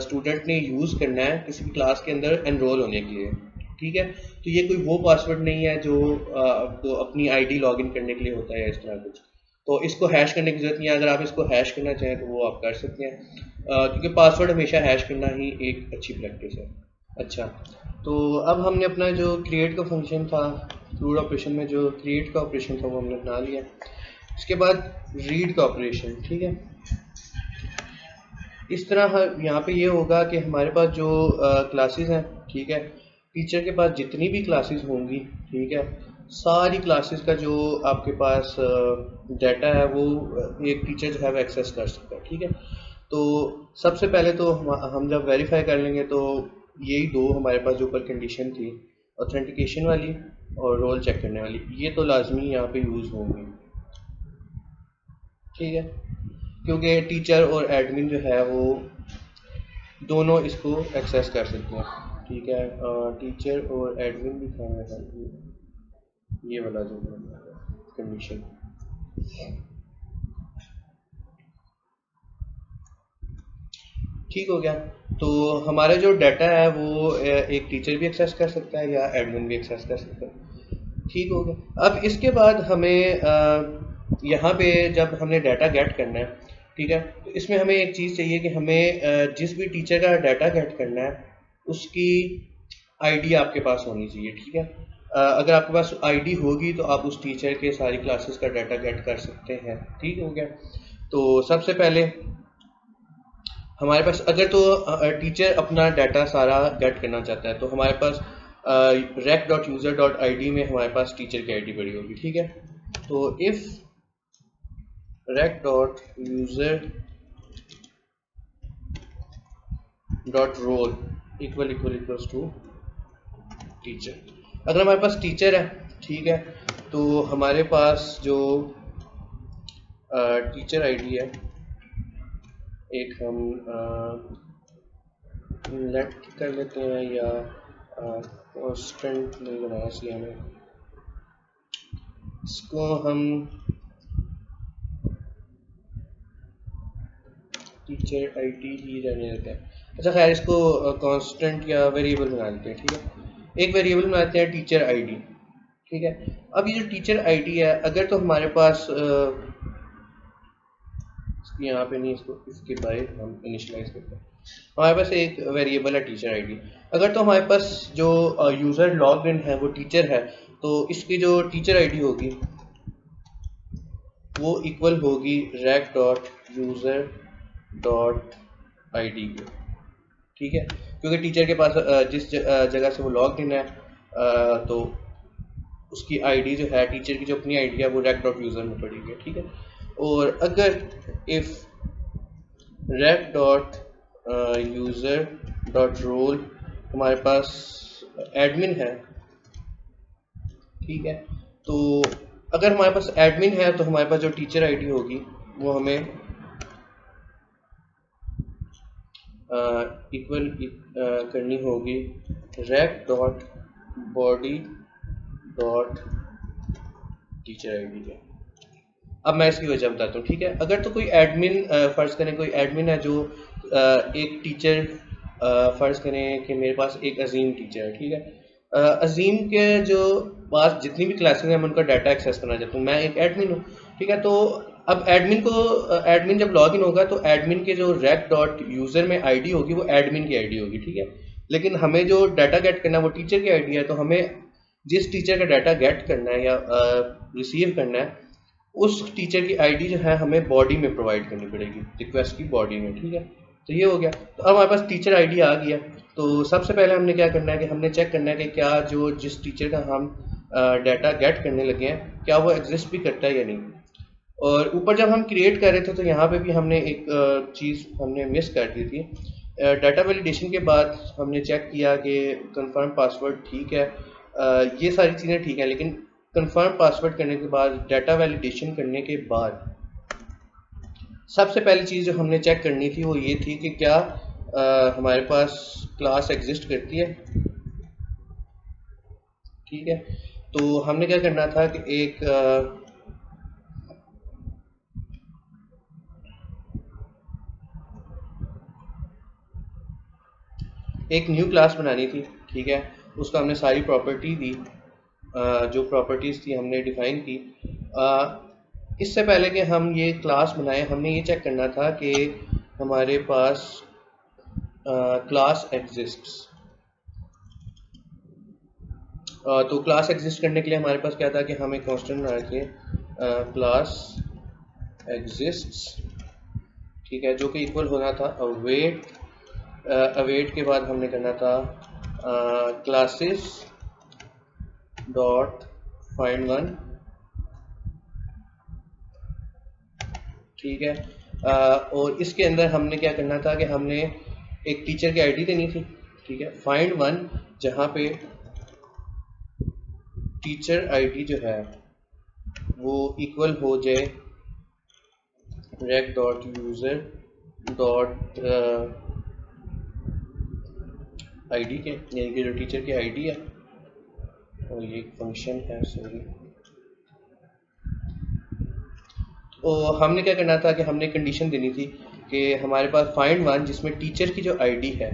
स्टूडेंट ने यूज़ करना है किसी क्लास के अंदर एनरोल होने के लिए, ठीक है। तो ये कोई वो पासवर्ड नहीं है जो आपको अपनी आईडी लॉगिन करने के लिए होता है, इस तरह कुछ। तो इसको हैश करने की ज़रूरत नहीं है। अगर आप इसको हैश करना चाहें तो वो आप कर सकते हैं, क्योंकि पासवर्ड हमेशा हैश करना ही एक अच्छी प्रैक्टिस है। अच्छा, तो अब हमने अपना जो क्रिएट का फंक्शन था, रूट ऑपरेशन में जो क्रिएट का ऑपरेशन था वो हमने बना लिया। इसके बाद रीड का ऑपरेशन, ठीक है। इस तरह यहाँ पे ये होगा कि हमारे पास जो क्लासेस हैं, ठीक है, टीचर के पास जितनी भी क्लासेस होंगी, ठीक है, सारी क्लासेस का जो आपके पास डाटा है वो एक टीचर जो है वो एक्सेस कर सकता है, ठीक है। तो सबसे पहले तो हम जब वेरीफाई कर लेंगे तो यही दो हमारे पास जो ऊपर कंडीशन थी, ऑथेंटिकेशन वाली और रोल चेक करने वाली, ये तो लाजमी यहाँ पे यूज़ होंगी, ठीक है, क्योंकि टीचर और एडमिन जो है वो दोनों इसको एक्सेस कर सकते हैं, ठीक है। टीचर और एडमिन भी है ये वाला जो कंडीशन, ठीक हो गया। तो हमारा जो डाटा है वो एक टीचर भी एक्सेस कर सकता है या एडमिन भी एक्सेस कर सकता है, ठीक हो गया। अब इसके बाद हमें यहाँ पे जब हमने डाटा गेट करना है, ठीक है, तो इसमें हमें एक चीज़ चाहिए कि हमें जिस भी टीचर का डाटा गेट करना है उसकी आईडी आपके पास होनी चाहिए, ठीक है। अगर आपके पास आईडी होगी तो आप उस टीचर के सारी क्लासेस का डाटा गेट कर सकते हैं, ठीक हो गया। तो सबसे पहले हमारे पास अगर तो टीचर अपना डाटा सारा गेट करना चाहता है तो हमारे पास rec.user.id में हमारे पास टीचर की आईडी पड़ी होगी, ठीक है। तो if rec.user dot role equal equal equals to teacher. अगर हमारे पास टीचर है, ठीक है, तो हमारे पास जो टीचर आईडी है, एक हम लेट कर लेते हैं या कांस्टेंट नहीं बनाना चाहिए हमें, इसको हम टीचर आईडी ही रहने देते हैं। अच्छा खैर, इसको कांस्टेंट या वेरिएबल बना लेते हैं, ठीक है। एक वेरिएबल बनाते हैं टीचर आईडी, ठीक है। अब ये जो टीचर आईडी है, अगर तो हमारे पास यहाँ पे नहीं, इसको इसके बाहर हम इनिशियलाइज करते हैं। हमारे पास एक वेरिएबल है टीचर आईडी। अगर तो हमारे पास जो यूज़र लॉग इन है वो टीचर है, तो इसकी जो टीचर आईडी होगी वो इक्वल होगी rack dot user dot ID के, ठीक है। क्योंकि टीचर के पास जिस जगह से वो लॉग इन है, तो उसकी आईडी जो है, टीचर की जो अपनी आईडी है, वो रैक डॉट यूज़र में पड़ेगी, ठीक है। और अगर if rack dot user dot roll हमारे पास एडमिन है, ठीक है, तो अगर हमारे पास एडमिन है तो हमारे पास जो टीचर आईडी होगी वो हमें इक्वल करनी होगी rack dot body dot teacher ID के। अब मैं इसकी वजह बताता हूँ, ठीक है। अगर तो कोई एडमिन, फ़र्ज़ करें कोई एडमिन है जो एक टीचर, फ़र्ज़ करें कि मेरे पास एक अजीम टीचर है, ठीक है। अजीम के जो पास जितनी भी क्लासेस हैं मैं उनका डाटा एक्सेस करना चाहता हूँ, मैं एक एडमिन हूँ, ठीक है। तो अब एडमिन जब लॉगिन होगा तो एडमिन के जो रैक डॉट यूज़र में आईडी होगी वो एडमिन की आईडी होगी, ठीक है। लेकिन हमें जो डाटा गेट करना है वो टीचर की आईडी है, तो हमें जिस टीचर का डाटा गेट करना है या रिसीव करना है, उस टीचर की आईडी जो है हमें बॉडी में प्रोवाइड करनी पड़ेगी, रिक्वेस्ट की बॉडी में, ठीक है। तो ये हो गया। तो अब हमारे पास टीचर आईडी आ गया। तो सबसे पहले हमने क्या करना है कि हमने चेक करना है कि क्या जो जिस टीचर का हम डाटा गेट करने लगे हैं क्या वो एग्जिस्ट भी करता है या नहीं। और ऊपर जब हम क्रिएट कर रहे थे तो यहाँ पे भी हमने एक चीज़ हमने मिस कर दी थी। डाटा वैलिडेशन के बाद हमने चेक किया कि कंफर्म पासवर्ड ठीक है, ये सारी चीज़ें ठीक है, लेकिन कंफर्म पासवर्ड करने के बाद, डाटा वैलिडेशन करने के बाद सबसे पहली चीज़ जो हमने चेक करनी थी वो ये थी कि क्या हमारे पास क्लास एग्जिस्ट करती है, ठीक है। तो हमने क्या करना था कि एक न्यू क्लास बनानी थी, ठीक है। उसका हमने सारी प्रॉपर्टी दी, जो प्रॉपर्टीज़ थी हमने डिफ़ाइन की। इससे पहले कि हम ये क्लास बनाए, हमने ये चेक करना था कि हमारे पास क्लास एग्जिस्ट्स। तो क्लास एग्जिस्ट करने के लिए हमारे पास क्या था कि हम एक कांस्टेंट बना के क्लास एग्जिस्ट्स, ठीक है, जो कि इक्वल होना था अवेट। अवेट के बाद हमने करना था क्लासेस डॉट फाइंड वन, ठीक है। और इसके अंदर हमने क्या करना था कि हमने एक टीचर की आईडी देनी थी, ठीक है। फाइंड वन जहाँ पे टीचर आईडी जो है वो इक्वल हो जाए rack dot user dot ID के, यानी कि जो टीचर की आईडी है, और ये एक फंक्शन है, सॉरी। तो हमने क्या करना था कि हमने कंडीशन देनी थी कि हमारे पास फाइंड वन जिसमें टीचर की जो आईडी है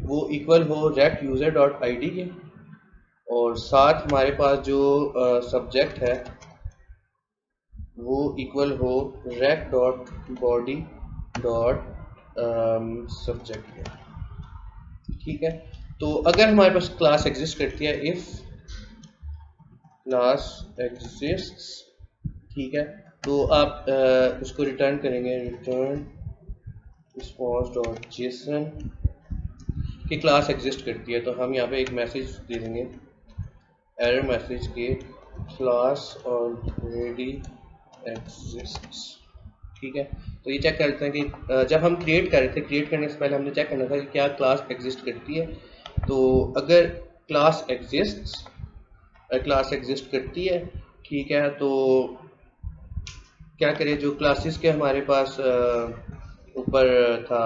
वो इक्वल हो रैक यूज़र डॉट आईडी के, और साथ हमारे पास जो सब्जेक्ट है वो इक्वल हो rack dot body dot subject के, ठीक है। तो अगर हमारे पास क्लास एग्जिस्ट करती है, इफ क्लास एग्जिस्ट्स, ठीक है, तो आप उसको रिटर्न करेंगे रिटर्न रिस्पॉन्स डॉट जेसन कि क्लास एग्जिस्ट करती है। तो हम यहाँ पे एक मैसेज दे देंगे, एरर मैसेज के क्लास ऑलरेडी एग्जिस्ट्स, ठीक है। तो ये चेक करते हैं कि जब हम क्रिएट कर रहे थे, क्रिएट करने से पहले हमने चेक करना था कि क्या क्लास एग्जिस्ट करती है। तो अगर क्लास एग्जिस्ट करती है, ठीक है, तो क्या करें, जो क्लासेस के हमारे पास ऊपर था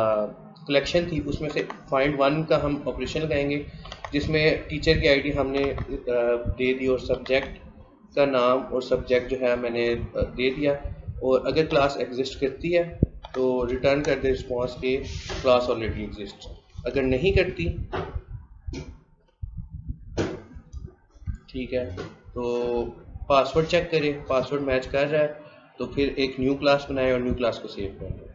कलेक्शन थी, उसमें से फाइंड वन का हम ऑपरेशन लगाएंगे, जिसमें टीचर की आईडी हमने दे दी और सब्जेक्ट का नाम और सब्जेक्ट जो है मैंने दे दिया। और अगर क्लास एग्जिस्ट करती है तो रिटर्न कर दे रिस्पॉन्स के क्लास ऑलरेडी एग्जिस्ट। अगर नहीं करती, ठीक है, तो पासवर्ड चेक करें, पासवर्ड मैच कर रहा है तो फिर एक न्यू क्लास बनाए और न्यू क्लास को सेव कर दें।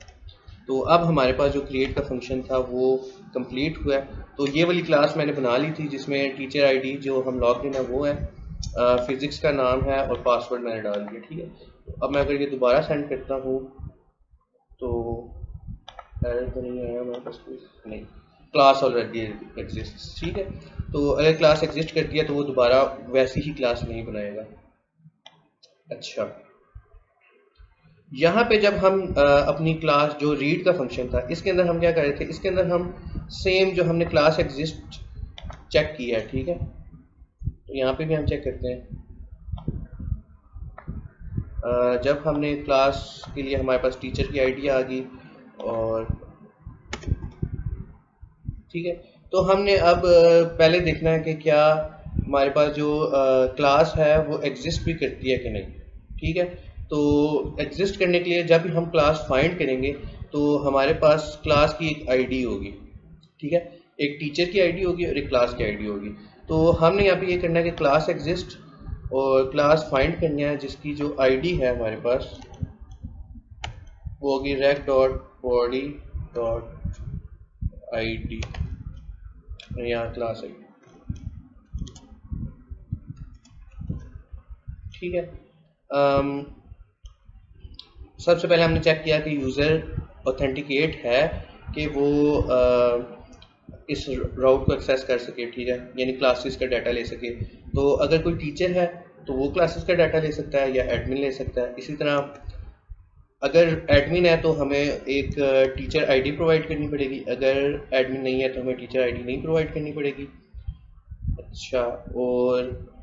तो अब हमारे पास जो क्रिएट का फंक्शन था वो कंप्लीट हुआ है। तो ये वाली क्लास मैंने बना ली थी जिसमें टीचर आईडी जो हम लॉग इन है वो है, फिजिक्स का नाम है और पासवर्ड मैंने डाल दिया, ठीक है। तो अब मैं अगर ये दोबारा सेंड करता हूँ तो एरर तो नहीं आया हमारे पास, नहीं, क्लास ऑलरेडी एग्जिस्ट, ठीक है। तो अगर क्लास एग्जिस्ट करती है तो वो दोबारा वैसी ही क्लास नहीं बनाएगा। अच्छा, यहाँ पे जब हम अपनी क्लास जो रीड का फंक्शन था, इसके अंदर हम क्या कर रहे थे, इसके अंदर हम सेम जो हमने क्लास एग्जिस्ट चेक किया है, ठीक है। तो यहाँ पे भी हम चेक करते हैं, जब हमने क्लास के लिए हमारे पास टीचर की आईडी आ गई और ठीक है, तो हमने अब पहले देखना है कि क्या हमारे पास जो क्लास है वो एग्जिस्ट भी करती है कि नहीं, ठीक है। तो एग्जिस्ट करने के लिए जब भी हम क्लास फाइंड करेंगे तो हमारे पास क्लास की एक आईडी होगी, ठीक है, एक टीचर की आईडी होगी और एक क्लास की आईडी होगी। तो हमने यहाँ पे ये करना है कि क्लास एग्जिस्ट और क्लास फाइंड करनी है जिसकी जो आईडी है हमारे पास वो होगी rec dot body dot I D, यहाँ क्लास है, ठीक है। सबसे पहले हमने चेक किया कि यूज़र ऑथेंटिकेट है कि वो इस राउट को एक्सेस कर सके, ठीक है, यानी क्लासेस का डाटा ले सके। तो अगर कोई टीचर है तो वो क्लासेस का डाटा ले सकता है या एडमिन ले सकता है। इसी तरह अगर एडमिन है तो हमें एक टीचर आईडी प्रोवाइड करनी पड़ेगी, अगर एडमिन नहीं है तो हमें टीचर आईडी नहीं प्रोवाइड करनी पड़ेगी। अच्छा, और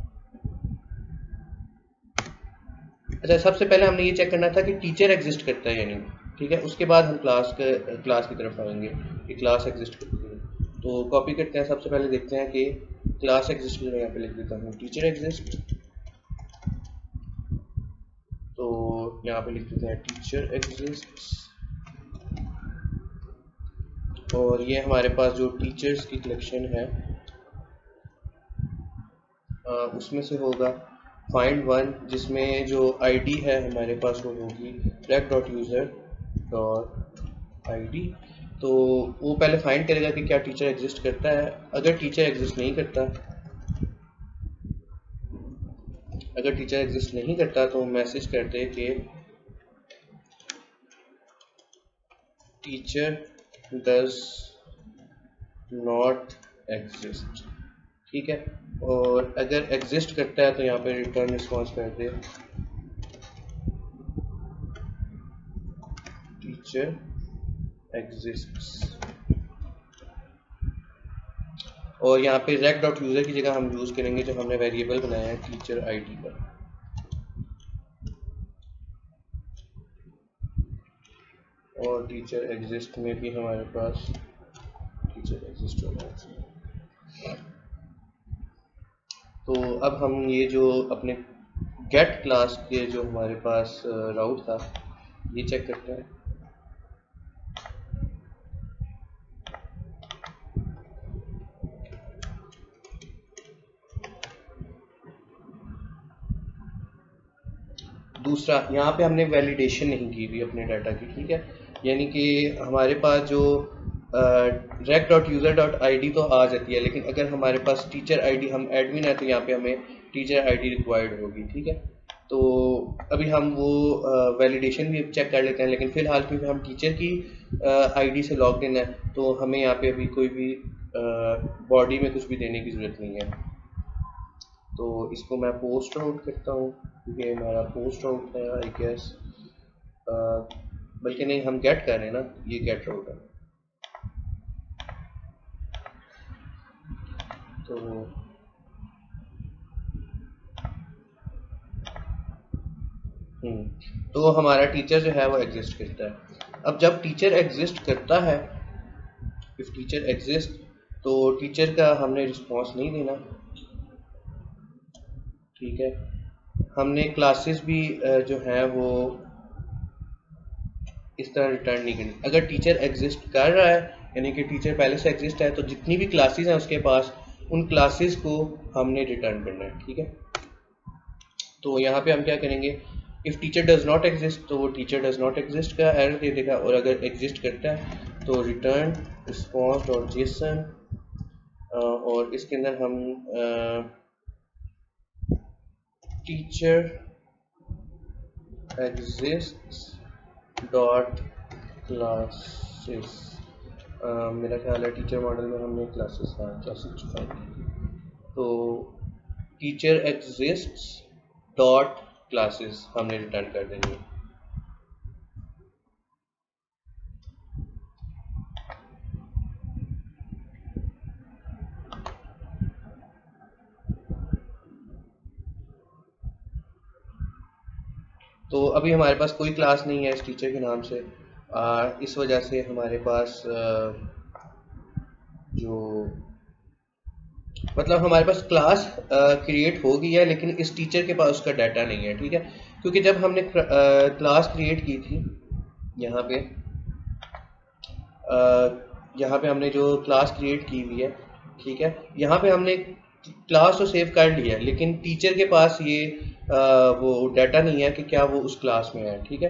अच्छा, सबसे पहले हमने ये चेक करना था कि टीचर एग्जिस्ट करता है या नहीं, ठीक है। उसके बाद हम क्लास की तरफ आएंगे कि क्लास एग्जिस्ट करती है। तो कॉपी करते हैं, सबसे पहले देखते हैं कि क्लास एग्जिस्ट की जगह यहाँ पे लिख देता हूँ टीचर एग्जिस्ट। तो यहाँ पे लिख देते हैं टीचर एग्जिस्ट और ये हमारे पास जो टीचर्स की कलेक्शन है उसमें से होगा फाइंड वन, जिसमें जो आईडी है हमारे पास वो होगी rec dot user dot ID. तो वो पहले फाइंड करेगा कि क्या टीचर एग्जिस्ट करता है। अगर टीचर एग्जिस्ट नहीं करता तो मैसेज करते कि टीचर डज नॉट एग्जिस्ट, ठीक है। और अगर एग्जिस्ट करता है तो यहाँ पे रिटर्न रिस्पॉन्स कर दे टीचर एग्जिस्ट्स। और यहाँ पे rec डॉट यूज़र की जगह हम यूज़ करेंगे जो हमने वेरिएबल बनाया है टीचर आईडी का। और टीचर एग्जिस्ट में भी हमारे पास टीचर एग्जिस्ट होना चाहिए। तो अब हम ये जो अपने गेट क्लास के जो हमारे पास राउट था ये चेक करते हैं। दूसरा, यहाँ पे हमने वैलिडेशन नहीं की हुई अपने डाटा की, ठीक है, यानी कि हमारे पास जो rec dot user dot I D तो आ जाती है, लेकिन अगर हमारे पास टीचर आईडी, हम एडमिन है तो यहाँ पे हमें टीचर आईडी रिक्वायर्ड होगी, ठीक है। तो अभी हम वो वैलिडेशन भी चेक कर लेते हैं, लेकिन फ़िलहाल क्योंकि हम टीचर की आईडी से लॉग इन है तो हमें यहाँ पे अभी कोई भी बॉडी में कुछ भी देने की ज़रूरत नहीं है। तो इसको मैं पोस्ट आउट करता हूँ क्योंकि हमारा पोस्ट आउट है आई गेस। बल्कि नहीं, हम गेट कर रहे हैं ना, ये गेट राउट है। तो हमारा टीचर जो है वो एग्जिस्ट करता है। अब जब टीचर एग्जिस्ट करता है, इफ टीचर एग्जिस्ट, तो टीचर का हमने रिस्पॉन्स नहीं देना, ठीक है। हमने क्लासेस भी जो है वो इस तरह रिटर्न नहीं करनी। अगर टीचर एग्जिस्ट कर रहा है, यानी कि टीचर पहले से एग्जिस्ट है, तो जितनी भी क्लासेस हैं उसके पास, उन क्लासेस को हमने रिटर्न करना है, ठीक है। तो यहाँ पे हम क्या करेंगे, if teacher does not exist, तो वो टीचर डज नॉट एग्जिस्ट का एरर दे देगा, और अगर एग्जिस्ट करता है तो रिटर्न रिस्पॉन्स डॉट जेसन, और इसके अंदर हम टीचर एग्जिस्ट डॉट क्लासेस, मेरा ख्याल है टीचर मॉडल में हमने क्लासेस छुपाई, तो टीचर एग्जिस्ट डॉट क्लासेस हमने रिटर्न कर देनी है। तो अभी हमारे पास कोई क्लास नहीं है इस टीचर के नाम से, इस वजह से हमारे पास जो मतलब हमारे पास क्लास क्रिएट हो गई है, लेकिन इस टीचर के पास उसका डाटा नहीं है, ठीक है। क्योंकि जब हमने क्लास क्रिएट की थी, यहाँ पे हमने जो क्लास क्रिएट की हुई है, ठीक है, यहाँ पे हमने क्लास तो सेव कर लिया है, लेकिन टीचर के पास ये वो डाटा नहीं है कि क्या वो उस क्लास में है, ठीक है।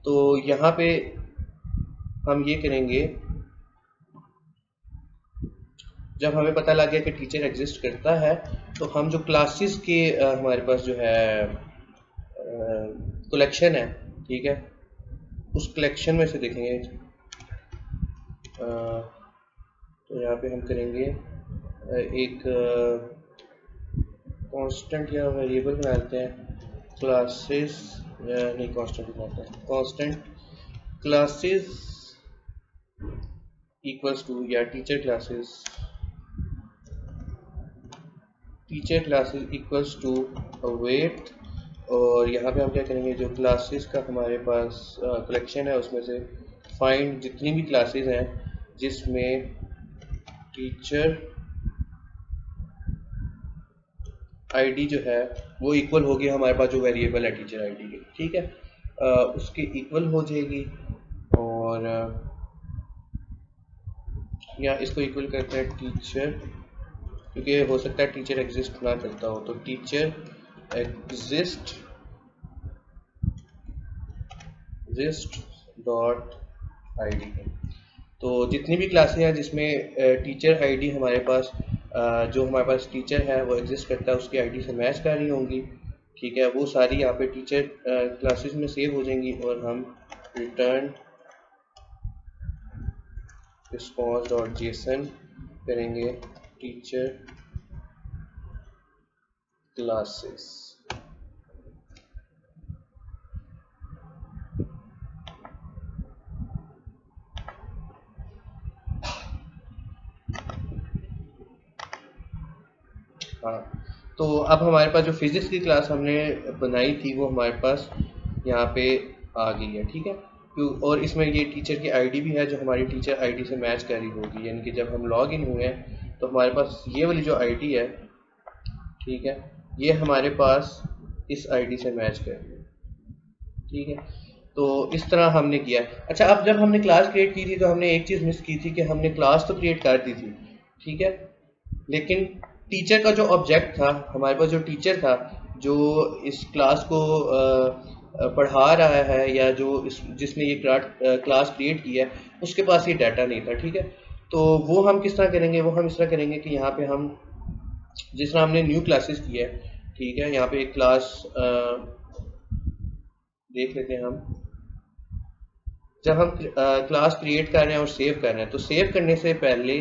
तो यहाँ पे हम ये करेंगे, जब हमें पता लग गया कि टीचर एग्जिस्ट करता है, तो हम जो क्लासेस के हमारे पास जो है कलेक्शन है, ठीक है, उस कलेक्शन में से देखेंगे, तो यहाँ पे हम करेंगे एक कांस्टेंट या वेरिएबल बना लेते हैं, क्लासेस, नहीं कांस्टेंट बनाते हैं, कांस्टेंट क्लासेस इक्वल्स टू, या teacher classes equals to wait, और यहाँ पे हम क्या करेंगे, जो क्लासेस का हमारे पास कलेक्शन है उसमें से फाइंड जितनी भी क्लासेस हैं जिसमें टीचर आईडी जो है वो इक्वल होगी हमारे पास जो वेरिएबल है टीचर आईडी की, ठीक है, उसके इक्वल हो जाएगी, और या इसको इक्वल करते हैं टीचर, क्योंकि हो सकता है टीचर एग्जिस्ट ना करता हो, तो टीचर एग्जिस्ट डॉट आईडी। तो जितनी भी क्लासेस हैं जिसमें टीचर आईडी हमारे पास जो हमारे पास टीचर है वो एग्जिस्ट करता है उसकी आईडी से मैच कर रही होंगी, ठीक है, वो सारी यहाँ पे टीचर क्लासेस में सेव हो जाएंगी, और हम रिटर्न रिस्पॉन्स डॉट जेसन करेंगे टीचर क्लासेस। हाँ, तो अब हमारे पास जो फिजिक्स की क्लास हमने बनाई थी वो हमारे पास यहाँ पे आ गई है, ठीक है। और इसमें ये टीचर की आईडी भी है जो हमारी टीचर आईडी से मैच कर रही होगी, यानी कि जब हम लॉग इन हुए हैं तो हमारे पास ये वाली जो आईडी है, ठीक है, ये हमारे पास इस आईडी से मैच कर रही है, ठीक है। तो इस तरह हमने किया। अच्छा, अब जब हमने क्लास क्रिएट की थी तो हमने एक चीज़ मिस की थी कि हमने क्लास तो क्रिएट कर दी थी, ठीक है, लेकिन टीचर का जो ऑब्जेक्ट था, हमारे पास जो टीचर था जो इस क्लास को पढ़ा रहा है, या जो जिसने ये क्लास क्रिएट की है, उसके पास ये डाटा नहीं था, ठीक है। तो वो हम किस तरह करेंगे, वो हम इस तरह करेंगे कि यहाँ पे हम जिस तरह हमने न्यू क्लासेस की है, ठीक है, यहाँ पे एक क्लास देख लेते हैं हम। जब हम क्लास क्रिएट कर रहे हैं और सेव कर रहे हैं, तो सेव करने से पहले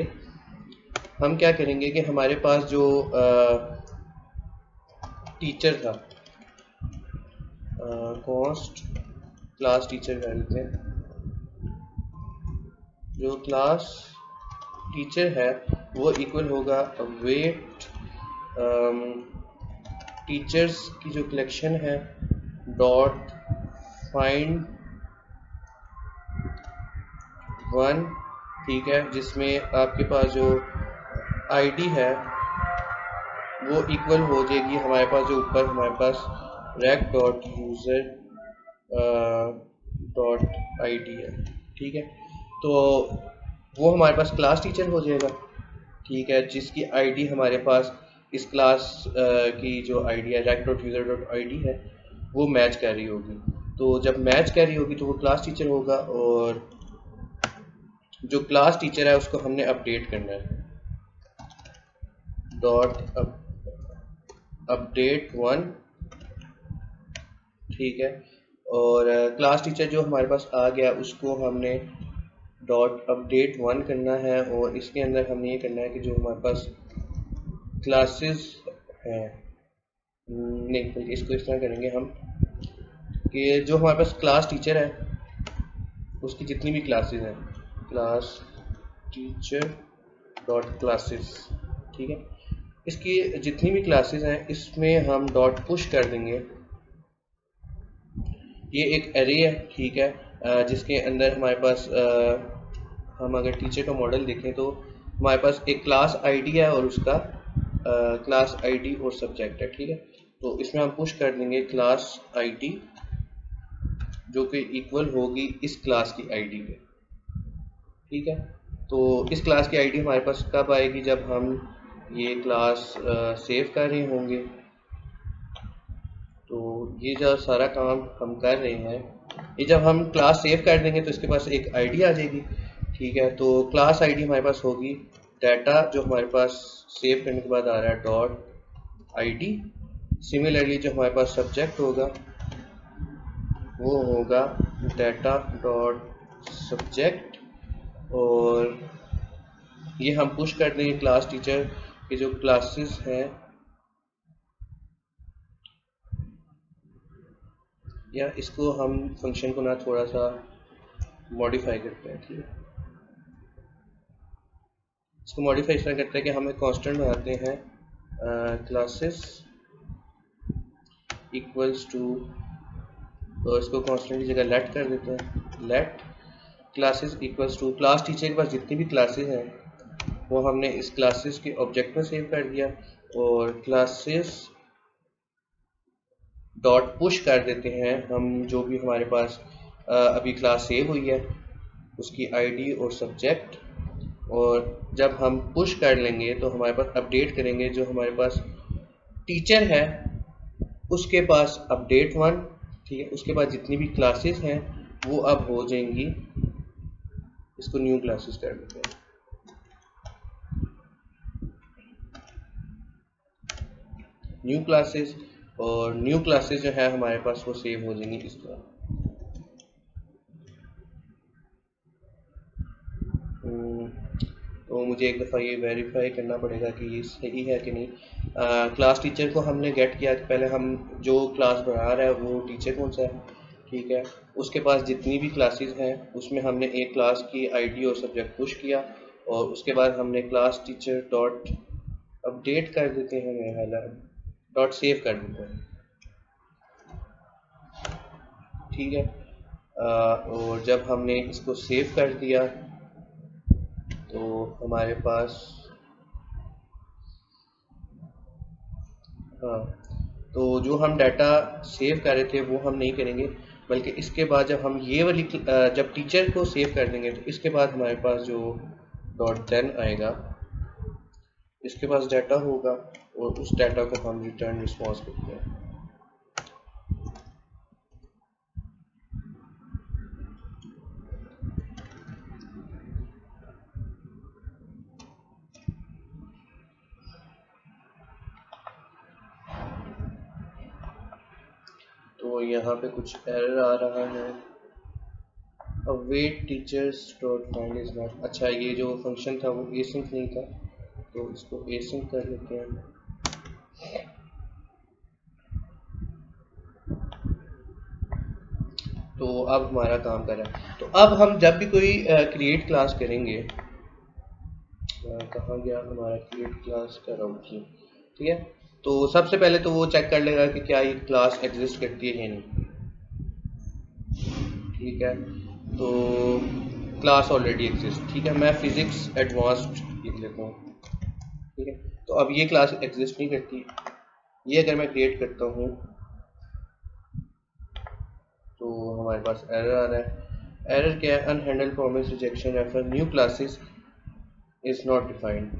हम क्या करेंगे कि हमारे पास जो टीचर था, कॉस्ट क्लास टीचर कर लेते हैं, जो क्लास टीचर है वो इक्वल होगा वेट टीचर्स की जो कलेक्शन है डॉट फाइंड वन, ठीक है, जिसमें आपके पास जो आईडी है वो इक्वल हो जाएगी हमारे पास जो ऊपर हमारे पास rec dot user dot ID है, ठीक है। तो वो हमारे पास क्लास टीचर हो जाएगा, ठीक है, जिसकी आईडी हमारे पास इस क्लास की जो आईडी है rec dot user dot ID है वो मैच कर रही होगी। तो जब मैच कर रही होगी तो वो क्लास टीचर होगा, और जो क्लास टीचर है उसको हमने अपडेट करना है डॉट अपडेट वन, ठीक है। और क्लास टीचर जो हमारे पास आ गया उसको हमने डॉट अपडेट वन करना है, और इसके अंदर हमने ये करना है कि जो हमारे पास क्लासेस हैं, नहीं बल्कि इसको इस तरह करेंगे हम कि जो हमारे पास क्लास टीचर है उसकी जितनी भी क्लासेस हैं क्लास टीचर डॉट क्लासेस, ठीक है, इसकी जितनी भी क्लासेस हैं इसमें हम डॉट पुश कर देंगे। ये एक एरे है, ठीक है, जिसके अंदर हमारे पास हम अगर टीचर का मॉडल देखें तो हमारे पास एक क्लास आईडी है और उसका क्लास आईडी और सब्जेक्ट है, ठीक है। तो इसमें हम पुश कर देंगे क्लास आईडी जो कि इक्वल होगी इस क्लास की आईडी के, ठीक है। तो इस क्लास की आईडी हमारे पास कब आएगी, जब हम ये क्लास सेव कर रहे होंगे। तो ये जो सारा काम हम कर रहे हैं, ये जब हम क्लास सेव कर देंगे तो इसके पास एक आईडी आ जाएगी, ठीक है। तो क्लास आईडी हमारे पास होगी डाटा जो हमारे पास सेव करने के बाद आ रहा है डॉट आईडी। सिमिलरली जो हमारे पास सब्जेक्ट होगा वो होगा डाटा डॉट सब्जेक्ट, और ये हम पुश कर देंगे क्लास टीचर के जो क्लासेस हैं, या इसको हम फंक्शन को ना थोड़ा सा मॉडिफाई करते हैं, ठीक है। इसको मॉडिफाई इस तरह करते हैं कि हम एक कांस्टेंट बनाते हैं क्लासेस इक्वल्स टू, तो इसको कांस्टेंट की जगह लेट कर देते हैं, let classes equals to class teacher के पास जितनी भी क्लासेस हैं वो हमने इस क्लासेस के ऑब्जेक्ट में सेव कर दिया, और क्लासेस डॉट पुश कर देते हैं हम जो भी हमारे पास अभी क्लास सेव हुई है उसकी आईडी और सब्जेक्ट, और जब हम पुश कर लेंगे तो हमारे पास अपडेट करेंगे जो हमारे पास टीचर है उसके पास अपडेट वन, ठीक है, उसके पास जितनी भी क्लासेस हैं वो अब हो जाएंगी, इसको न्यू क्लासेस कर देते हैं, न्यू क्लासेस, और न्यू क्लासेस जो है हमारे पास वो सेव हो जाएंगी इस तरह। तो मुझे एक दफ़ा ये वेरीफाई करना पड़ेगा कि ये सही है कि नहीं। क्लास टीचर को हमने गेट किया, पहले हम जो क्लास बना रहा है वो टीचर कौन सा है, ठीक है, उसके पास जितनी भी क्लासेस हैं उसमें हमने एक क्लास की आईडी और सब्जेक्ट पुश किया, और उसके बाद हमने क्लास टीचर डॉट अपडेट कर देते हैं, मेरा ख्याल है डॉट सेव कर देते हैं, ठीक है। और जब हमने इसको सेव कर दिया तो हमारे पास हाँ, तो जो हम डाटा सेव कर रहे थे वो हम नहीं करेंगे, बल्कि इसके बाद जब हम ये वाली जब टीचर को सेव कर देंगे तो इसके बाद हमारे पास जो डॉट देन आएगा इसके पास डाटा होगा, और उस डाटा को हम रिटर्न रिस्पॉन्स करते हैं। तो यहाँ पे कुछ एरर आ रहा है, await teachers dot find is not, अच्छा ये जो फंक्शन था वो एसिंक नहीं था, तो इसको एसिंक कर लेते हैं। तो अब हमारा काम कर रहा है। तो अब हम जब भी कोई क्रिएट क्लास करेंगे, कहाँ गया हमारा क्रिएट क्लास का राउट, ठीक है। तो सबसे पहले तो वो चेक कर लेगा कि क्या ये क्लास एग्जिस्ट करती है या नहीं, ठीक है। तो क्लास ऑलरेडी एग्जिस्ट, ठीक है। मैं फिजिक्स एडवांस्ड लिख लेता हूँ, ठीक है। तो अब ये क्लास एग्जिस्ट नहीं करती। ये अगर मैं क्रिएट करता हूँ तो हमारे पास एरर आ रहा है। एरर क्या है? Unhandled promise rejection refer new classes is not defined.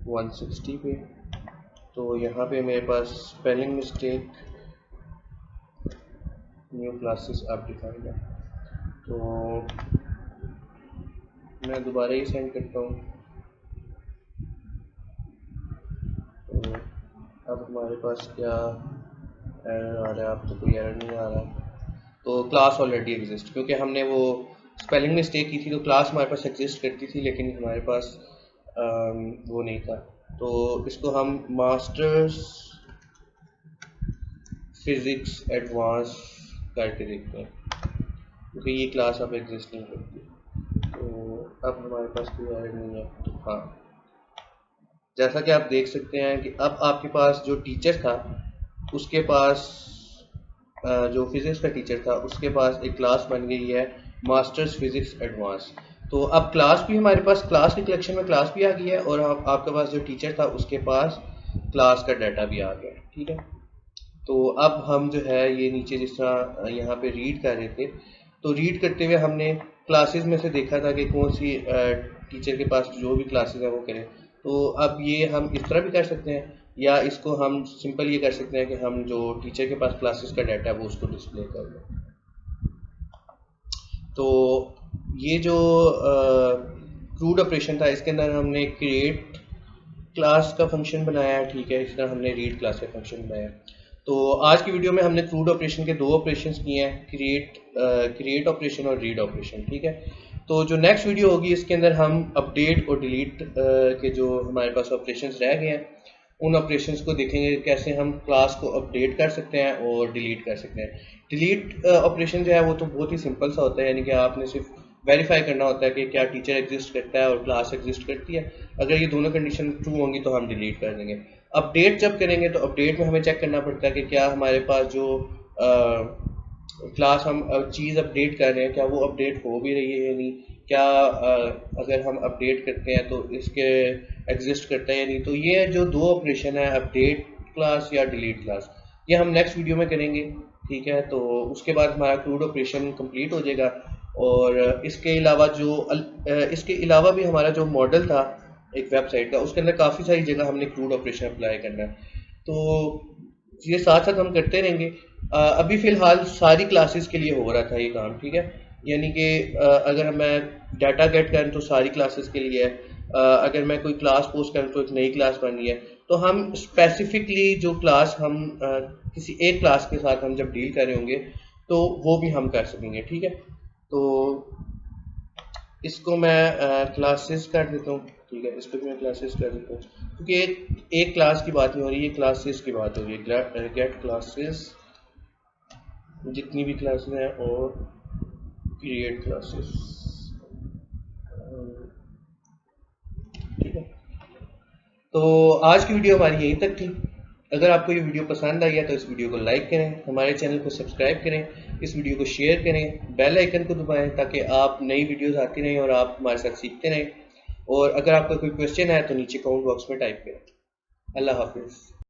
160 पे तो यहाँ पे मेरे पास स्पेलिंग मिस्टेक, न्यू क्लासेस अब डिफाइंड है। तो मैं दोबारा ही सेंड करता हूँ। तो अब हमारे पास क्या एरर आ रहा है? अब तो कोई एरर नहीं आ रहा। तो क्लास ऑलरेडी एग्जिस्ट, क्योंकि हमने वो स्पेलिंग मिस्टेक की थी। तो क्लास हमारे पास एग्जिस्ट करती थी लेकिन हमारे पास वो नहीं था। तो इसको हम मास्टर्स फिजिक्स एडवांस करके देखते हैं, क्योंकि ये क्लास अब एग्जिस्ट नहीं करती। तो अब हमारे पास कोई एरर नहीं है। तो हाँ, जैसा कि आप देख सकते हैं कि अब आपके पास जो टीचर था उसके पास जो फिजिक्स का टीचर था उसके पास एक क्लास बन गई है मास्टर्स फिजिक्स एडवांस। तो अब क्लास भी हमारे पास, क्लास की कलेक्शन में क्लास भी आ गई है और आपके पास जो टीचर था उसके पास क्लास का डाटा भी आ गया, ठीक है। तो अब हम जो है ये नीचे जिस तरह यहाँ पे रीड कर रहे थे, तो रीड करते हुए हमने क्लासेस में से देखा था कि कौन सी टीचर के पास जो भी क्लासेस है वो करें। तो अब ये हम इस तरह भी कर सकते हैं, या इसको हम सिंपल ये कर सकते हैं कि हम जो टीचर के पास क्लासेस का डाटा है वो उसको डिस्प्ले कर दें। तो ये जो क्रूड ऑपरेशन था इसके अंदर हमने क्रिएट क्लास का फंक्शन बनाया है, ठीक है। इस तरह हमने रीड क्लास का फंक्शन बनाया है। तो आज की वीडियो में हमने क्रूड ऑपरेशन के 2 ऑपरेशंस किए हैं, क्रिएट ऑपरेशन और रीड ऑपरेशन, ठीक है। तो जो नेक्स्ट वीडियो होगी इसके अंदर हम अपडेट और डिलीट के जो हमारे पास ऑपरेशंस रह गए हैं उन ऑपरेशंस को देखेंगे, कैसे हम क्लास को अपडेट कर सकते हैं और डिलीट कर सकते हैं। डिलीट ऑपरेशन जो है वो तो बहुत ही सिंपल सा होता है, यानी कि आपने सिर्फ वेरीफाई करना होता है कि क्या टीचर एग्जिस्ट करता है और क्लास एग्जिस्ट करती है। अगर ये दोनों कंडीशन ट्रू होंगी तो हम डिलीट कर देंगे। अपडेट जब करेंगे तो अपडेट में हमें चेक करना पड़ता है कि क्या हमारे पास जो क्लास हम चीज़ अपडेट कर रहे हैं क्या वो अपडेट हो भी रही है या नहीं, क्या अगर हम अपडेट करते हैं तो इसके एग्जिस्ट करता है या नहीं। तो ये जो 2 ऑपरेशन है, अपडेट क्लास या डिलीट क्लास, ये हम नेक्स्ट वीडियो में करेंगे, ठीक है। तो उसके बाद हमारा क्रूड ऑपरेशन कंप्लीट हो जाएगा। और इसके अलावा भी हमारा जो मॉडल था एक वेबसाइट का, उसके अंदर काफ़ी सारी जगह हमने क्रूड ऑपरेशन अप्लाई करना है। तो ये साथ साथ हम करते रहेंगे। अभी फ़िलहाल सारी क्लासेस के लिए हो रहा था ये काम, ठीक है। यानी कि अगर मैं डाटा गेट करूँ तो सारी क्लासेस के लिए है, अगर मैं कोई क्लास पोस्ट करूँ तो एक नई क्लास बन रही है। तो हम स्पेसिफिकली जो क्लास हम किसी एक क्लास के साथ हम जब डील कर रहे होंगे तो वो भी हम कर सकेंगे, ठीक है। तो इसको मैं क्लासेस कर देता हूँ, ठीक है। इसको भी मैं क्लासेस कर देता हूँ, क्योंकि एक क्लास की बात नहीं हो रही है, क्लासेस की बात हो रही है। गेट क्लासेस, जितनी भी क्लासेस हैं, और क्रिएट क्लासेस, ठीक है। तो आज की वीडियो हमारी यहीं तक थी। अगर आपको ये वीडियो पसंद आई है तो इस वीडियो को लाइक करें, हमारे चैनल को सब्सक्राइब करें, इस वीडियो को शेयर करें, बेल आइकन को दबाएं ताकि आप नई वीडियोस आती रहें और आप हमारे साथ सीखते रहें। और अगर आपका कोई क्वेश्चन है तो नीचे कमेंट बॉक्स में टाइप करें। अल्लाह हाफिज़।